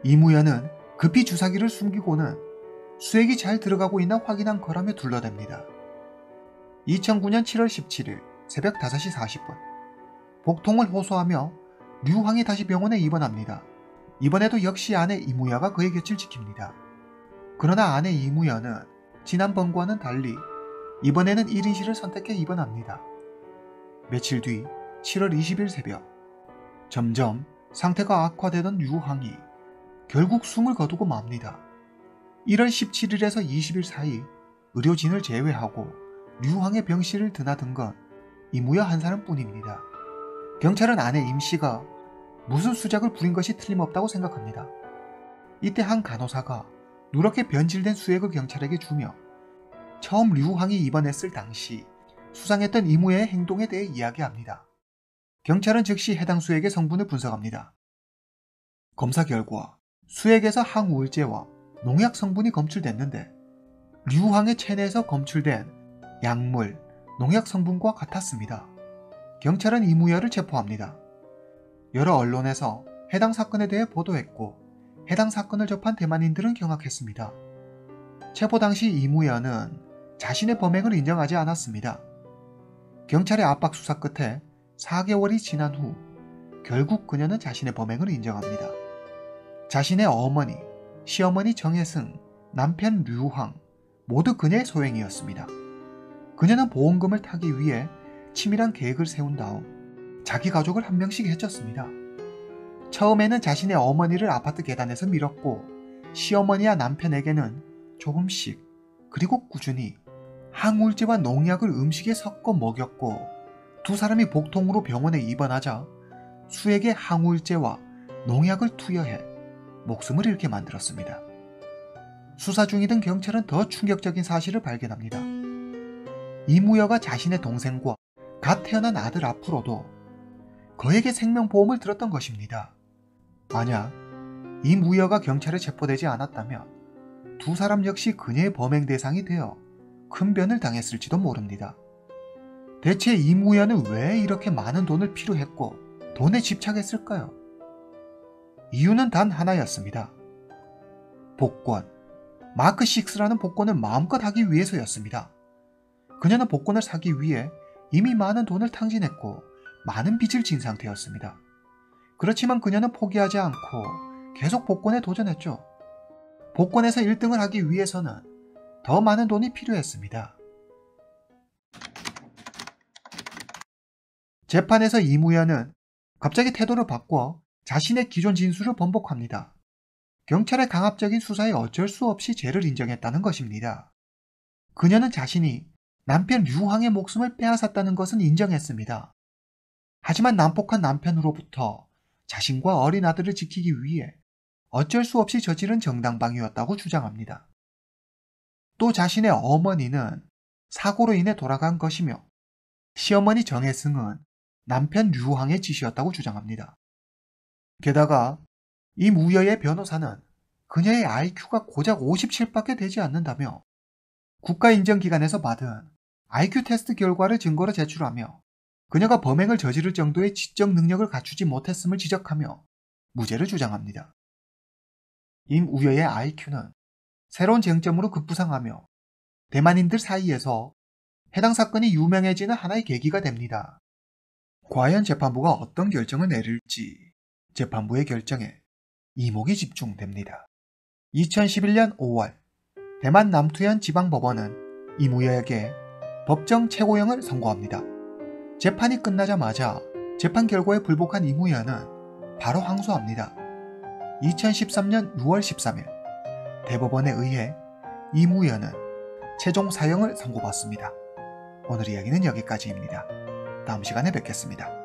이무야는 급히 주사기를 숨기고는 수액이 잘 들어가고 있나 확인한 거라며 둘러댑니다. 2009년 7월 17일 새벽 5시 40분, 복통을 호소하며 류황이 다시 병원에 입원합니다. 이번에도 역시 아내 이무야가 그의 곁을 지킵니다. 그러나 아내 이무야는 지난번과는 달리 이번에는 1인실을 선택해 입원합니다. 며칠 뒤 7월 20일 새벽, 점점 상태가 악화되던 류황이 결국 숨을 거두고 맙니다. 1월 17일에서 20일 사이 의료진을 제외하고 류황의 병실을 드나든 건 이무야 한 사람뿐입니다. 경찰은 아내 임씨가 무슨 수작을 부린 것이 틀림없다고 생각합니다. 이때 한 간호사가 누렇게 변질된 수액을 경찰에게 주며 처음 류황이 입원했을 당시 수상했던 이무야의 행동에 대해 이야기합니다. 경찰은 즉시 해당 수액의 성분을 분석합니다. 검사 결과 수액에서 항우울제와 농약 성분이 검출됐는데 류황의 체내에서 검출된 약물, 농약 성분과 같았습니다. 경찰은 이무야를 체포합니다. 여러 언론에서 해당 사건에 대해 보도했고 해당 사건을 접한 대만인들은 경악했습니다. 체포 당시 이무야는 자신의 범행을 인정하지 않았습니다. 경찰의 압박 수사 끝에 4개월이 지난 후 결국 그녀는 자신의 범행을 인정합니다. 자신의 어머니, 시어머니 정혜승, 남편 류황 모두 그녀의 소행이었습니다. 그녀는 보험금을 타기 위해 치밀한 계획을 세운 다음 자기 가족을 한 명씩 해쳤습니다. 처음에는 자신의 어머니를 아파트 계단에서 밀었고 시어머니와 남편에게는 조금씩 그리고 꾸준히 항우울제와 농약을 음식에 섞어 먹였고 두 사람이 복통으로 병원에 입원하자 수액에 항우울제와 농약을 투여해 목숨을 잃게 만들었습니다. 수사 중이던 경찰은 더 충격적인 사실을 발견합니다. 이무야가 자신의 동생과 갓 태어난 아들 앞으로도 그에게 생명보험을 들었던 것입니다. 만약 이무야가 경찰에 체포되지 않았다면 두 사람 역시 그녀의 범행 대상이 되어 큰 변을 당했을지도 모릅니다. 대체 이무야는 왜 이렇게 많은 돈을 필요했고 돈에 집착했을까요? 이유는 단 하나였습니다. 복권, 마크 6라는 복권을 마음껏 하기 위해서였습니다. 그녀는 복권을 사기 위해 이미 많은 돈을 탕진했고 많은 빚을 진 상태였습니다. 그렇지만 그녀는 포기하지 않고 계속 복권에 도전했죠. 복권에서 1등을 하기 위해서는 더 많은 돈이 필요했습니다. 재판에서 이무야는 갑자기 태도를 바꿔 자신의 기존 진술을 번복합니다. 경찰의 강압적인 수사에 어쩔 수 없이 죄를 인정했다는 것입니다. 그녀는 자신이 남편 류황의 목숨을 빼앗았다는 것은 인정했습니다. 하지만 난폭한 남편으로부터 자신과 어린 아들을 지키기 위해 어쩔 수 없이 저지른 정당방위였다고 주장합니다. 또 자신의 어머니는 사고로 인해 돌아간 것이며 시어머니 정혜승은 남편 류황의 짓이었다고 주장합니다. 게다가 이 무여의 변호사는 그녀의 IQ가 고작 57밖에 되지 않는다며 국가인정기관에서 받은 IQ 테스트 결과를 증거로 제출하며 그녀가 범행을 저지를 정도의 지적 능력을 갖추지 못했음을 지적하며 무죄를 주장합니다. 임우여의 IQ는 새로운 쟁점으로 급부상하며 대만인들 사이에서 해당 사건이 유명해지는 하나의 계기가 됩니다. 과연 재판부가 어떤 결정을 내릴지 재판부의 결정에 이목이 집중됩니다. 2011년 5월 대만 남투현 지방법원은 임우여에게 법정 최고형을 선고합니다. 재판이 끝나자마자 재판 결과에 불복한 임우여는 바로 항소합니다. 2013년 6월 13일 대법원에 의해 임우여는 최종 사형을 선고받습니다. 오늘 이야기는 여기까지입니다. 다음 시간에 뵙겠습니다.